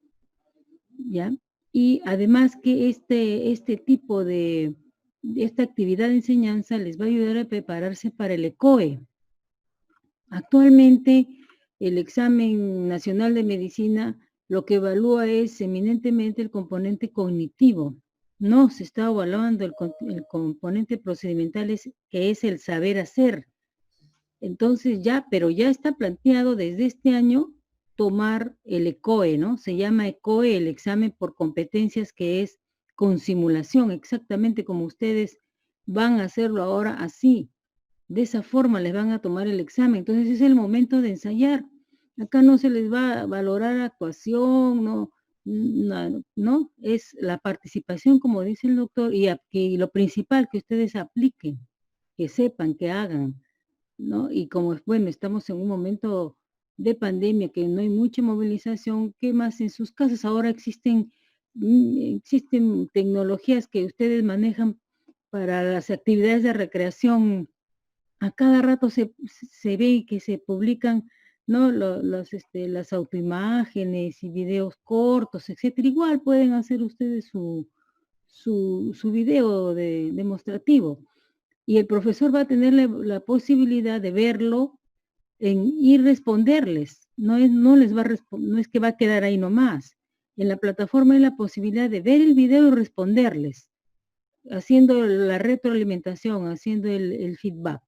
¿ya? Y además que este tipo de esta actividad de enseñanza les va a ayudar a prepararse para el ECOE. Actualmente, el examen nacional de medicina lo que evalúa es eminentemente el componente cognitivo. No se está evaluando el componente procedimental, que es el saber hacer. Entonces pero ya está planteado desde este año tomar el ECOE, ¿no? Se llama ECOE, el examen por competencias, que es con simulación, exactamente como ustedes van a hacerlo ahora así. De esa forma les van a tomar el examen. Entonces es el momento de ensayar. Acá no se les va a valorar actuación, no, es la participación, como dice el doctor, y lo principal, que ustedes apliquen, que sepan, que hagan, ¿no? Y como, bueno, estamos en un momento de pandemia, que no hay mucha movilización, ¿qué más en sus casas? Ahora existen tecnologías que ustedes manejan para las actividades de recreación. A cada rato se ve que se publican, ¿no? Las autoimágenes y videos cortos, etcétera. Igual pueden hacer ustedes su video demostrativo. Y el profesor va a tener la posibilidad de verlo y responderles. No es que va a quedar ahí nomás. En la plataforma hay la posibilidad de ver el video y responderles, haciendo la retroalimentación, haciendo el feedback,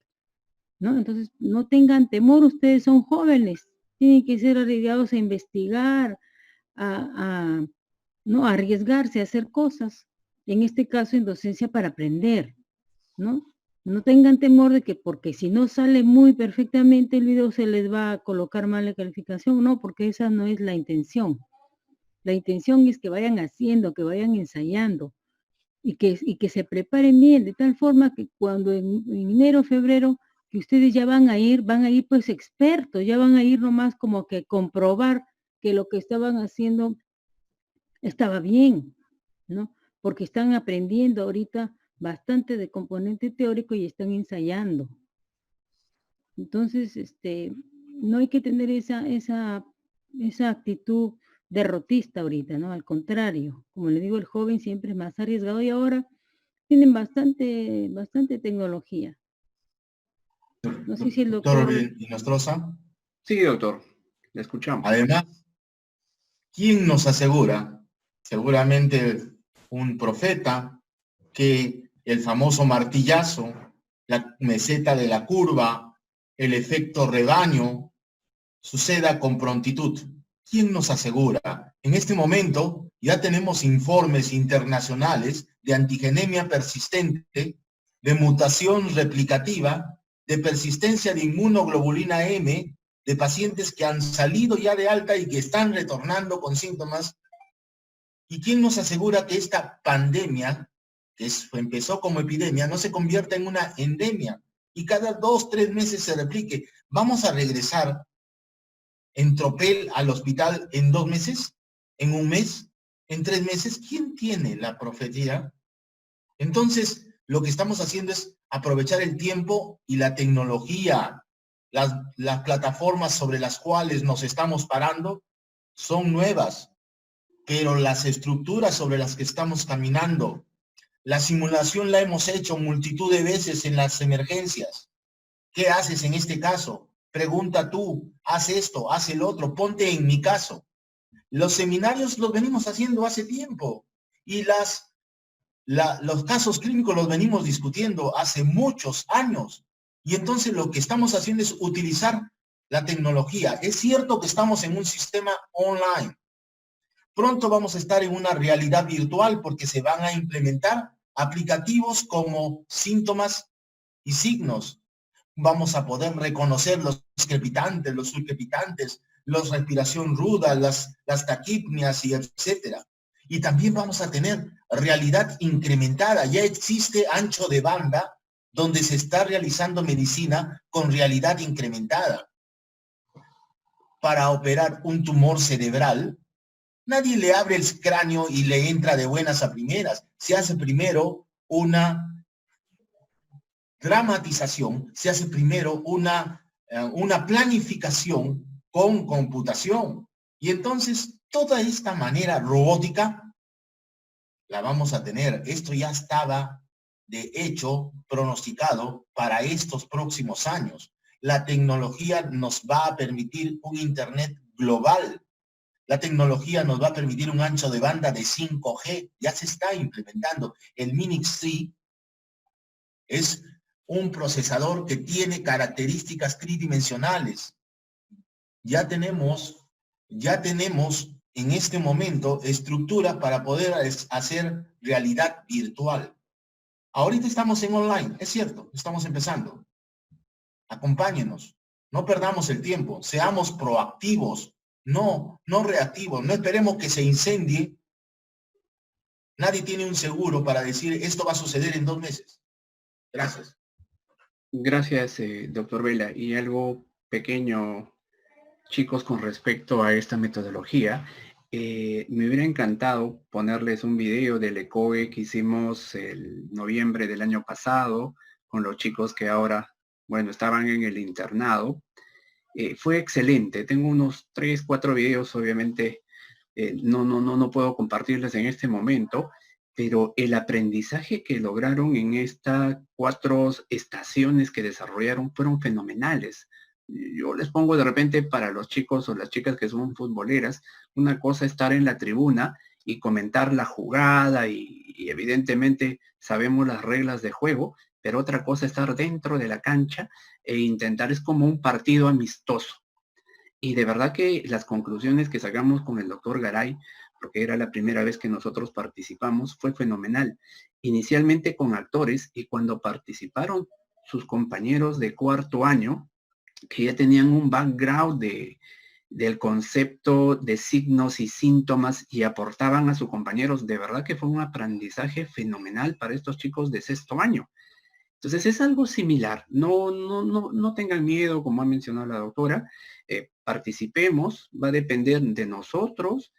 ¿no? Entonces, no tengan temor, ustedes son jóvenes, tienen que ser arriesgados a investigar, ¿no? A arriesgarse a hacer cosas, en este caso en docencia, para aprender, ¿no? No tengan temor de que porque si no sale muy perfectamente el video se les va a colocar mala calificación, no, porque esa no es la intención. La intención es que vayan haciendo, que vayan ensayando y que se preparen bien, de tal forma que cuando en enero, febrero, que ustedes ya van a ir pues expertos, ya van a ir nomás como que comprobar que lo que estaban haciendo estaba bien, ¿no? Porque están aprendiendo ahorita bastante de componente teórico y están ensayando. Entonces, no hay que tener esa actitud derrotista ahorita, ¿no? Al contrario, como le digo, el joven siempre es más arriesgado y ahora tienen bastante tecnología. No sé si el Doctor doctor... Inostroza. Sí, doctor, le escuchamos. Además, ¿quién nos asegura? Seguramente un profeta, que el famoso martillazo, la meseta de la curva, el efecto rebaño, suceda con prontitud. ¿Quién nos asegura? En este momento ya tenemos informes internacionales de antigenemia persistente, de mutación replicativa, de persistencia de inmunoglobulina M, de pacientes que han salido ya de alta y que están retornando con síntomas. ¿Y quién nos asegura que esta pandemia, que empezó como epidemia, no se convierta en una endemia y cada 2, 3 meses se replique? ¿Vamos a regresar en tropel al hospital en 2 meses? ¿En 1 mes? ¿En 3 meses? ¿Quién tiene la profecía? Entonces, lo que estamos haciendo es aprovechar el tiempo y la tecnología. Las plataformas sobre las cuales nos estamos parando son nuevas, pero las estructuras sobre las que estamos caminando, la simulación la hemos hecho multitud de veces en las emergencias. ¿Qué haces en este caso? Pregunta tú, haz esto, haz el otro, ponte en mi caso. Los seminarios los venimos haciendo hace tiempo y los casos clínicos los venimos discutiendo hace muchos años. Y entonces lo que estamos haciendo es utilizar la tecnología. Es cierto que estamos en un sistema online. Pronto vamos a estar en una realidad virtual porque se van a implementar aplicativos como síntomas y signos. Vamos a poder reconocer los crepitantes, los subcrepitantes, los respiración ruda, las taquipnias y etcétera. Y también vamos a tener realidad incrementada. Ya existe ancho de banda donde se está realizando medicina con realidad incrementada. Para operar un tumor cerebral, nadie le abre el cráneo y le entra de buenas a primeras. Se hace primero una dramatización, se hace primero una planificación con computación. Y entonces toda esta manera robótica la vamos a tener. Esto ya estaba, de hecho, pronosticado para estos próximos años. La tecnología nos va a permitir un Internet global. La tecnología nos va a permitir un ancho de banda de 5G. Ya se está implementando. El Minix-3 es un procesador que tiene características tridimensionales. Ya tenemos en este momento estructura para poder hacer realidad virtual. Ahorita estamos en online, es cierto, estamos empezando. Acompáñenos, no perdamos el tiempo, seamos proactivos, no reactivos, no esperemos que se incendie. Nadie tiene un seguro para decir esto va a suceder en 2 meses. Gracias. Gracias, doctor Vela. Y algo pequeño, chicos, con respecto a esta metodología, me hubiera encantado ponerles un video del ECOE que hicimos el noviembre del año pasado con los chicos que ahora, bueno, estaban en el internado. Fue excelente. Tengo unos 3, 4 videos, obviamente no puedo compartirles en este momento, pero el aprendizaje que lograron en estas 4 estaciones que desarrollaron fueron fenomenales. Yo les pongo de repente para los chicos o las chicas que son futboleras, una cosa es estar en la tribuna y comentar la jugada y evidentemente sabemos las reglas de juego, pero otra cosa es estar dentro de la cancha e intentar, es como un partido amistoso. Y de verdad que las conclusiones que sacamos con el doctor Garay, porque era la primera vez que nosotros participamos, fue fenomenal. Inicialmente con actores, y cuando participaron sus compañeros de 4º año, que ya tenían un background del concepto de signos y síntomas y aportaban a sus compañeros, de verdad que fue un aprendizaje fenomenal para estos chicos de 6º año. Entonces es algo similar. No tengan miedo, como ha mencionado la doctora. Participemos, va a depender de nosotros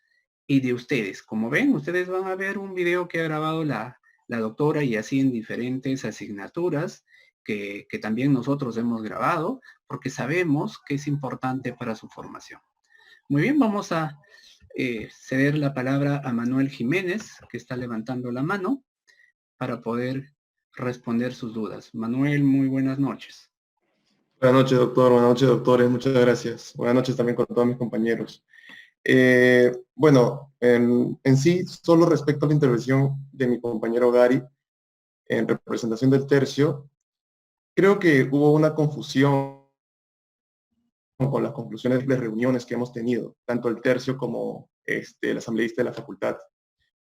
y de ustedes. Como ven, ustedes van a ver un video que ha grabado la doctora y así en diferentes asignaturas que también nosotros hemos grabado, porque sabemos que es importante para su formación. Muy bien, vamos a ceder la palabra a Manuel Jiménez, que está levantando la mano, para poder responder sus dudas. Manuel, muy buenas noches. Buenas noches, doctor. Buenas noches, doctores. Muchas gracias. Buenas noches también con todos mis compañeros. Bueno, en sí, solo respecto a la intervención de mi compañero Gary, en representación del tercio, creo que hubo una confusión con las conclusiones de reuniones que hemos tenido, tanto el tercio como el asambleísta de la facultad.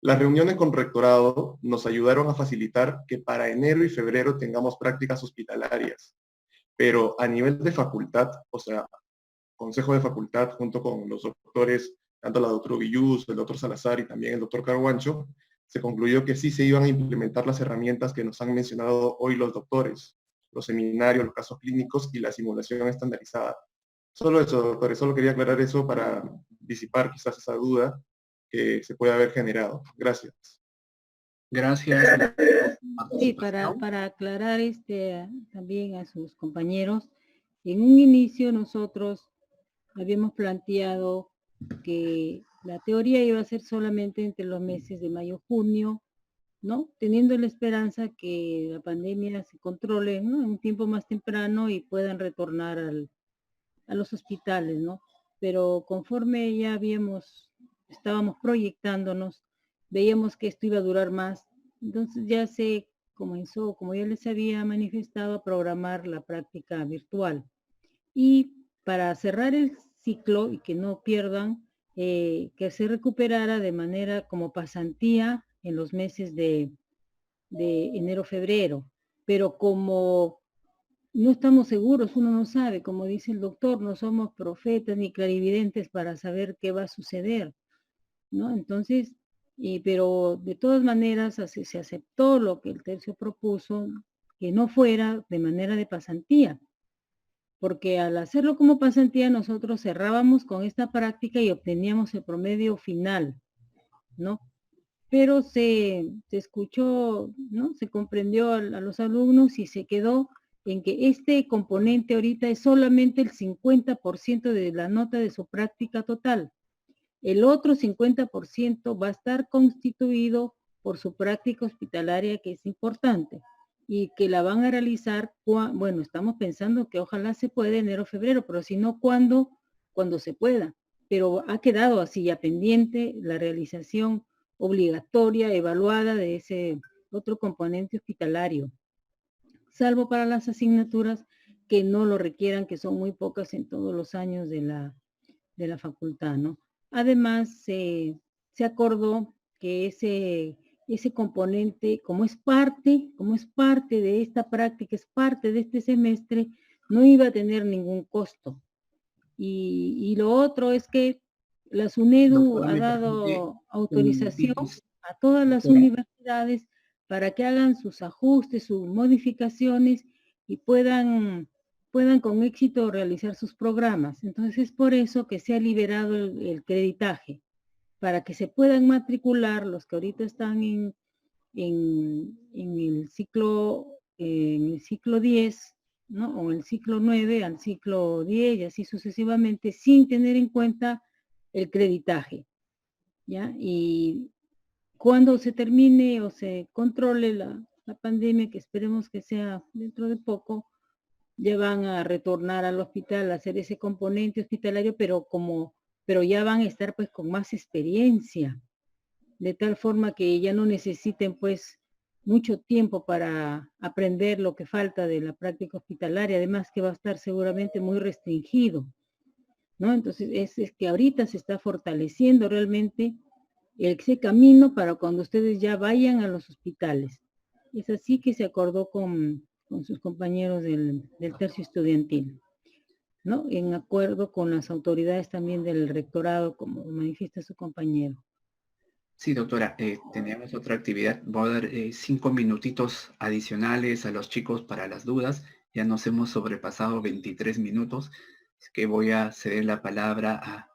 Las reuniones con rectorado nos ayudaron a facilitar que para enero y febrero tengamos prácticas hospitalarias, pero a nivel de facultad, o sea, consejo de facultad junto con los doctores, tanto la doctora Villuz, el doctor Salazar y también el doctor Carguancho, se concluyó que sí se iban a implementar las herramientas que nos han mencionado hoy los doctores, los seminarios, los casos clínicos y la simulación estandarizada. Solo eso, doctores, solo quería aclarar eso para disipar quizás esa duda que se puede haber generado. Gracias. Gracias. Sí, para aclarar también a sus compañeros, en un inicio nosotros habíamos planteado que la teoría iba a ser solamente entre los meses de mayo-junio, ¿no? Teniendo la esperanza que la pandemia se controle, ¿no?, en un tiempo más temprano y puedan retornar a los hospitales, ¿no? Pero conforme ya estábamos proyectándonos, veíamos que esto iba a durar más, entonces ya se comenzó, como ya les había manifestado, a programar la práctica virtual. Y para cerrar el ciclo y que no pierdan, que se recuperara de manera como pasantía en los meses de enero-febrero, pero como no estamos seguros, uno no sabe, como dice el doctor, no somos profetas ni clarividentes para saber qué va a suceder, ¿no? Entonces, pero de todas maneras se aceptó lo que el tercio propuso, que no fuera de manera de pasantía, porque al hacerlo como pasantía nosotros cerrábamos con esta práctica y obteníamos el promedio final, ¿no? Pero se escuchó, ¿no? Se comprendió a los alumnos y se quedó en que este componente ahorita es solamente el 50% de la nota de su práctica total. El otro 50% va a estar constituido por su práctica hospitalaria, que es importante, y que la van a realizar, bueno, estamos pensando que ojalá se pueda enero o febrero, pero si no, cuando se pueda. Pero ha quedado así ya pendiente la realización obligatoria, evaluada de ese otro componente hospitalario, salvo para las asignaturas que no lo requieran, que son muy pocas en todos los años de la facultad, ¿no? Además, se acordó que ese componente, como es parte de esta práctica, es parte de este semestre, no iba a tener ningún costo. Y lo otro es que la SUNEDU ha dado autorización a todas las universidades para que hagan sus ajustes, sus modificaciones y puedan con éxito realizar sus programas. Entonces es por eso que se ha liberado el creditaje, para que se puedan matricular los que ahorita están en el ciclo 10, ¿no? O el ciclo 9 al ciclo 10 y así sucesivamente, sin tener en cuenta el creditaje, ¿ya? Y cuando se termine o se controle la pandemia, que esperemos que sea dentro de poco, ya van a retornar al hospital a hacer ese componente hospitalario, pero ya van a estar pues con más experiencia, de tal forma que ya no necesiten pues mucho tiempo para aprender lo que falta de la práctica hospitalaria, además que va a estar seguramente muy restringido, ¿no? Entonces es que ahorita se está fortaleciendo realmente ese camino para cuando ustedes ya vayan a los hospitales. Es así que se acordó con sus compañeros del tercio estudiantil, ¿no? En acuerdo con las autoridades también del rectorado, como manifiesta su compañero. Sí, doctora, tenemos otra actividad. Voy a dar 5 minutitos adicionales a los chicos para las dudas. Ya nos hemos sobrepasado 23 minutos. Así que voy a ceder la palabra a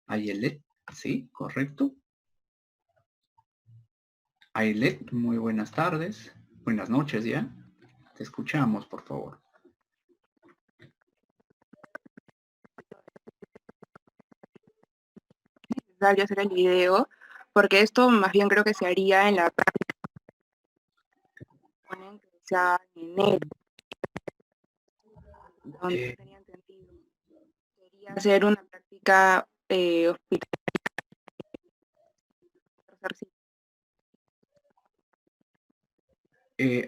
Ayelet. ¿Sí? ¿Correcto? Ayelet, muy buenas tardes. Buenas noches ya. Te escuchamos, por favor. necesario hacer el video, porque esto más bien creo que se haría en la práctica, ponen que sea en enero, donde tenía entendido. Quería hacer una práctica hospitalaria.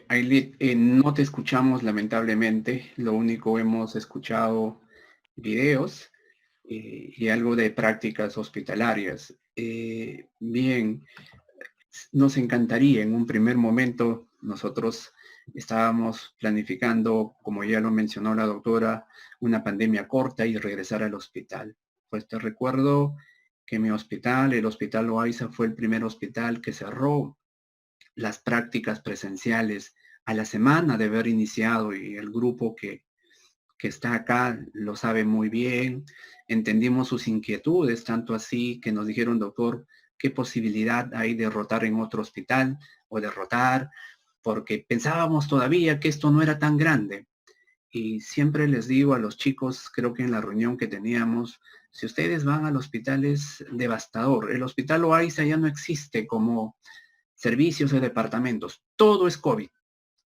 Aileen, no te escuchamos lamentablemente, lo único hemos escuchado videos y algo de prácticas hospitalarias. Bien, nos encantaría en un primer momento, nosotros estábamos planificando, como ya lo mencionó la doctora, una pandemia corta y regresar al hospital. Pues te recuerdo que mi hospital, el Hospital Loaiza, fue el primer hospital que cerró las prácticas presenciales a la semana de haber iniciado, y el grupo que está acá lo sabe muy bien. Entendimos sus inquietudes, tanto así que nos dijeron, doctor, ¿qué posibilidad hay de rotar en otro hospital o de rotar? Porque pensábamos todavía que esto no era tan grande. Y siempre les digo a los chicos, creo que en la reunión que teníamos, si ustedes van al hospital es devastador. El Hospital Loaiza ya no existe como servicios de departamentos. Todo es COVID.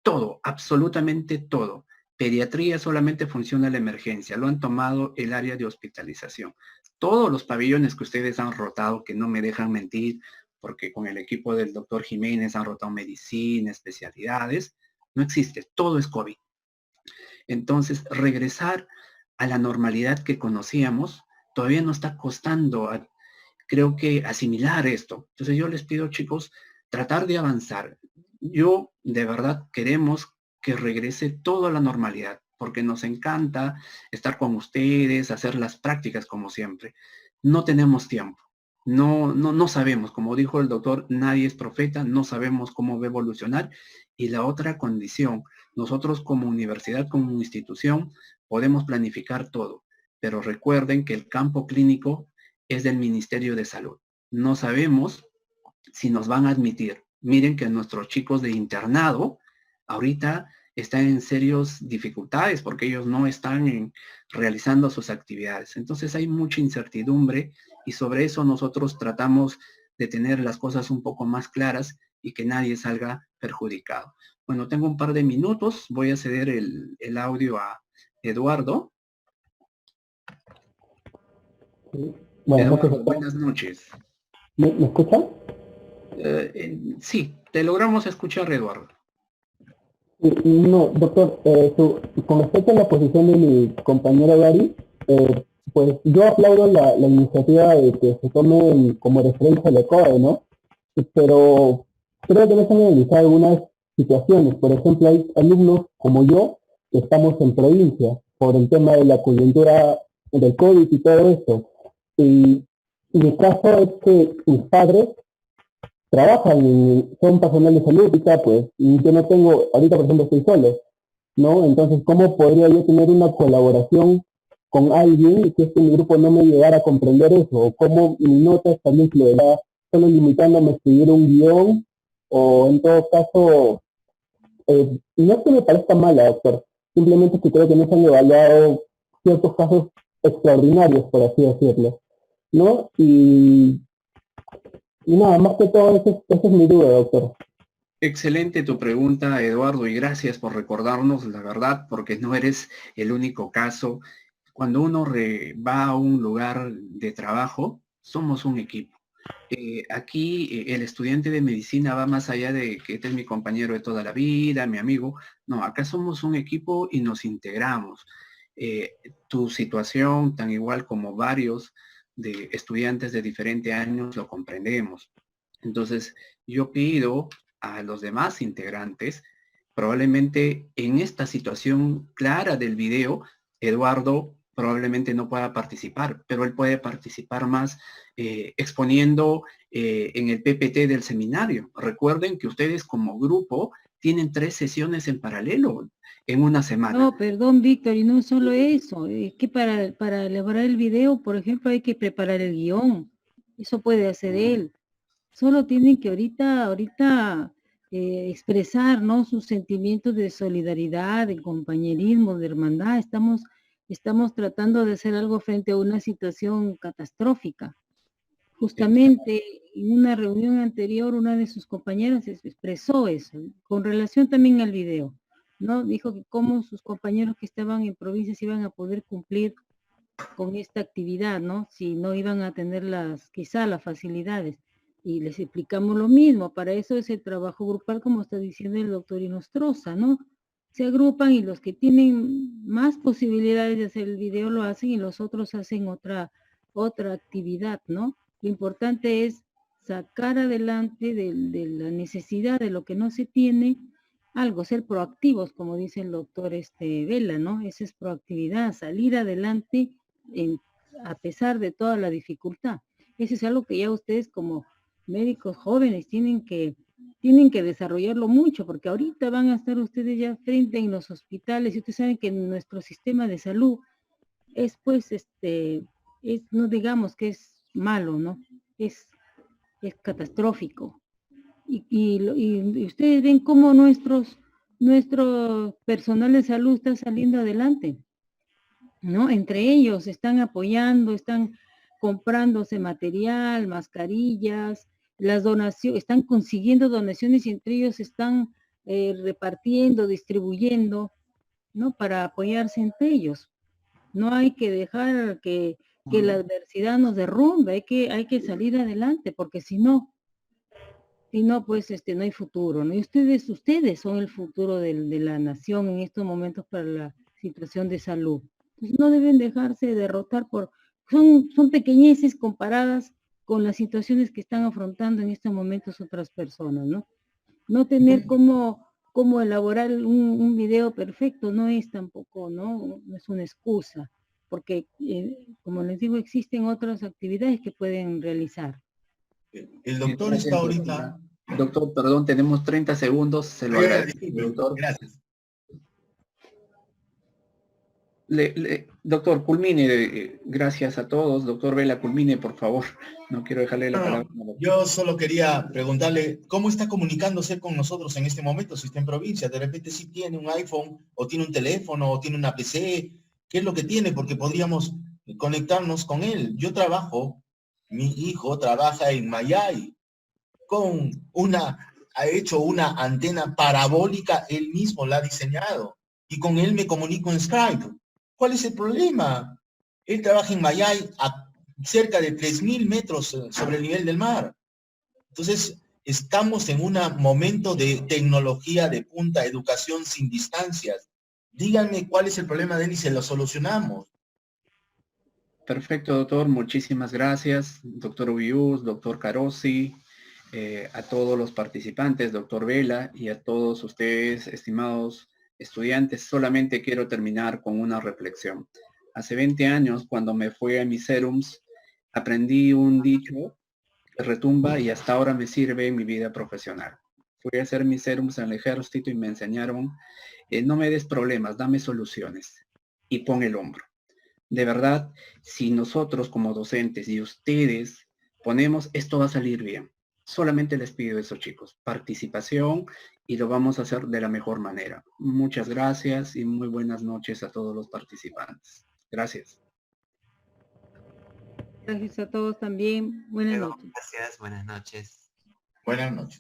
Todo, absolutamente todo. Pediatría solamente funciona la emergencia. Lo han tomado el área de hospitalización. Todos los pabellones que ustedes han rotado, que no me dejan mentir, porque con el equipo del doctor Jiménez han rotado medicina, especialidades, no existe. Todo es COVID. Entonces, regresar a la normalidad que conocíamos todavía nos está costando, creo que, asimilar esto. Entonces, yo les pido, chicos, tratar de avanzar. Yo, de verdad, queremos que regrese toda la normalidad, porque nos encanta estar con ustedes, hacer las prácticas como siempre. No tenemos tiempo. No sabemos, como dijo el doctor, nadie es profeta, no sabemos cómo va a evolucionar. Y la otra condición, nosotros como universidad, como institución, podemos planificar todo, pero recuerden que el campo clínico es del Ministerio de Salud. No sabemos si nos van a admitir. Miren que nuestros chicos de internado ahorita están en serias dificultades porque ellos no están realizando sus actividades. Entonces hay mucha incertidumbre y sobre eso nosotros tratamos de tener las cosas un poco más claras y que nadie salga perjudicado. Bueno, tengo un par de minutos. Voy a ceder el audio a Eduardo. Eduardo, buenas noches. ¿Me escuchan? Sí, te logramos escuchar, Eduardo. No, doctor, con respecto a la posición de mi compañero Gary, pues yo aplaudo la iniciativa de que se tome como referencia el COE, ¿no? Pero creo que no se han analizado algunas situaciones. Por ejemplo, hay alumnos como yo que estamos en provincia por el tema de la coyuntura del COVID y todo esto. Y mi caso es que mis padres trabajan y son personal de salud y tal, pues, y yo no tengo, ahorita por ejemplo estoy solo, ¿no? Entonces, ¿cómo podría yo tener una colaboración con alguien si es que mi grupo no me llegara a comprender eso? O cómo mi nota también se lo da solo limitándome a escribir un guión, o en todo caso, no es que me parezca mala, doctor, simplemente es que creo que no se han evaluado ciertos casos extraordinarios, por así decirlo, ¿no? Y nada, más que todo, esa es mi duda, doctor. Excelente tu pregunta, Eduardo, y gracias por recordarnos la verdad, porque no eres el único caso. Cuando uno va a un lugar de trabajo, somos un equipo. Aquí el estudiante de medicina va más allá de que este es mi compañero de toda la vida, mi amigo. No, acá somos un equipo y nos integramos. Tu situación, tan igual como varios de estudiantes de diferentes años, lo comprendemos. Entonces, yo pido a los demás integrantes, probablemente en esta situación clara del video, Eduardo probablemente no pueda participar, pero él puede participar más exponiendo en el PPT del seminario. Recuerden que ustedes como grupo tienen 3 sesiones en paralelo en una semana. No, perdón, Víctor, y no solo eso, es que para elaborar el video, por ejemplo, hay que preparar el guión. Eso puede hacer él. Solo tienen que ahorita expresar, ¿no?, sus sentimientos de solidaridad, de compañerismo, de hermandad. Estamos tratando de hacer algo frente a una situación catastrófica. Justamente en una reunión anterior, una de sus compañeras expresó eso, con relación también al video, ¿no? Dijo que cómo sus compañeros que estaban en provincias iban a poder cumplir con esta actividad, ¿no? Si no iban a tener quizá las facilidades. Y les explicamos lo mismo, para eso es el trabajo grupal, como está diciendo el doctor Inostroza, ¿no? Se agrupan y los que tienen más posibilidades de hacer el video lo hacen y los otros hacen otra actividad, ¿no? Lo importante es sacar adelante de la necesidad de lo que no se tiene, algo, ser proactivos, como dice el doctor Vela, ¿no? Esa es proactividad, salir adelante a pesar de toda la dificultad. Eso es algo que ya ustedes como médicos jóvenes tienen que desarrollarlo mucho, porque ahorita van a estar ustedes ya frente en los hospitales, y ustedes saben que nuestro sistema de salud es pues, no digamos que es malo, ¿no? Es catastrófico. Y ustedes ven cómo nuestro personal de salud está saliendo adelante, ¿no? Entre ellos están apoyando, están comprándose material, mascarillas, las donaciones, están consiguiendo donaciones y entre ellos están repartiendo, distribuyendo, ¿no? Para apoyarse entre ellos. No hay que dejar que la adversidad nos derrumbe, hay que salir adelante, porque si no, pues no hay futuro, ¿no? Y ustedes son el futuro de la nación en estos momentos para la situación de salud. Entonces, no deben dejarse derrotar son pequeñeces comparadas con las situaciones que están afrontando en estos momentos otras personas, ¿no? No tener cómo elaborar un video perfecto no es tampoco, ¿no? No es una excusa, porque, como les digo, existen otras actividades que pueden realizar. El doctor está ahorita... Doctor, perdón, tenemos 30 segundos, se lo agradezco, doctor. Gracias. Doctor, culmine, gracias a todos. Doctor Vela, culmine, por favor. No quiero dejarle la palabra. Yo solo quería preguntarle, ¿cómo está comunicándose con nosotros en este momento si está en provincia? De repente si tiene un iPhone, o tiene un teléfono, o tiene una PC. ¿Qué es lo que tiene? Porque podríamos conectarnos con él. Yo trabajo, mi hijo trabaja en Mayay, ha hecho una antena parabólica, él mismo la ha diseñado, y con él me comunico en Skype. ¿Cuál es el problema? Él trabaja en Mayay a cerca de 3.000 metros sobre el nivel del mar. Entonces, estamos en un momento de tecnología de punta, educación sin distancias. Díganme cuál es el problema de él y se lo solucionamos. Perfecto, doctor. Muchísimas gracias. Doctor Ubius, doctor Carosi, a todos los participantes, doctor Vela, y a todos ustedes, estimados estudiantes. Solamente quiero terminar con una reflexión. Hace 20 años, cuando me fui a mis serums, aprendí un dicho que retumba y hasta ahora me sirve en mi vida profesional. Fui a hacer mis serums en el ejército y me enseñaron, no me des problemas, dame soluciones y pon el hombro. De verdad, si nosotros como docentes y ustedes ponemos, esto va a salir bien. Solamente les pido eso, chicos, participación, y lo vamos a hacer de la mejor manera. Muchas gracias y muy buenas noches a todos los participantes. Gracias. Gracias a todos también. Buenas noches. Gracias, buenas noches. Buenas noches.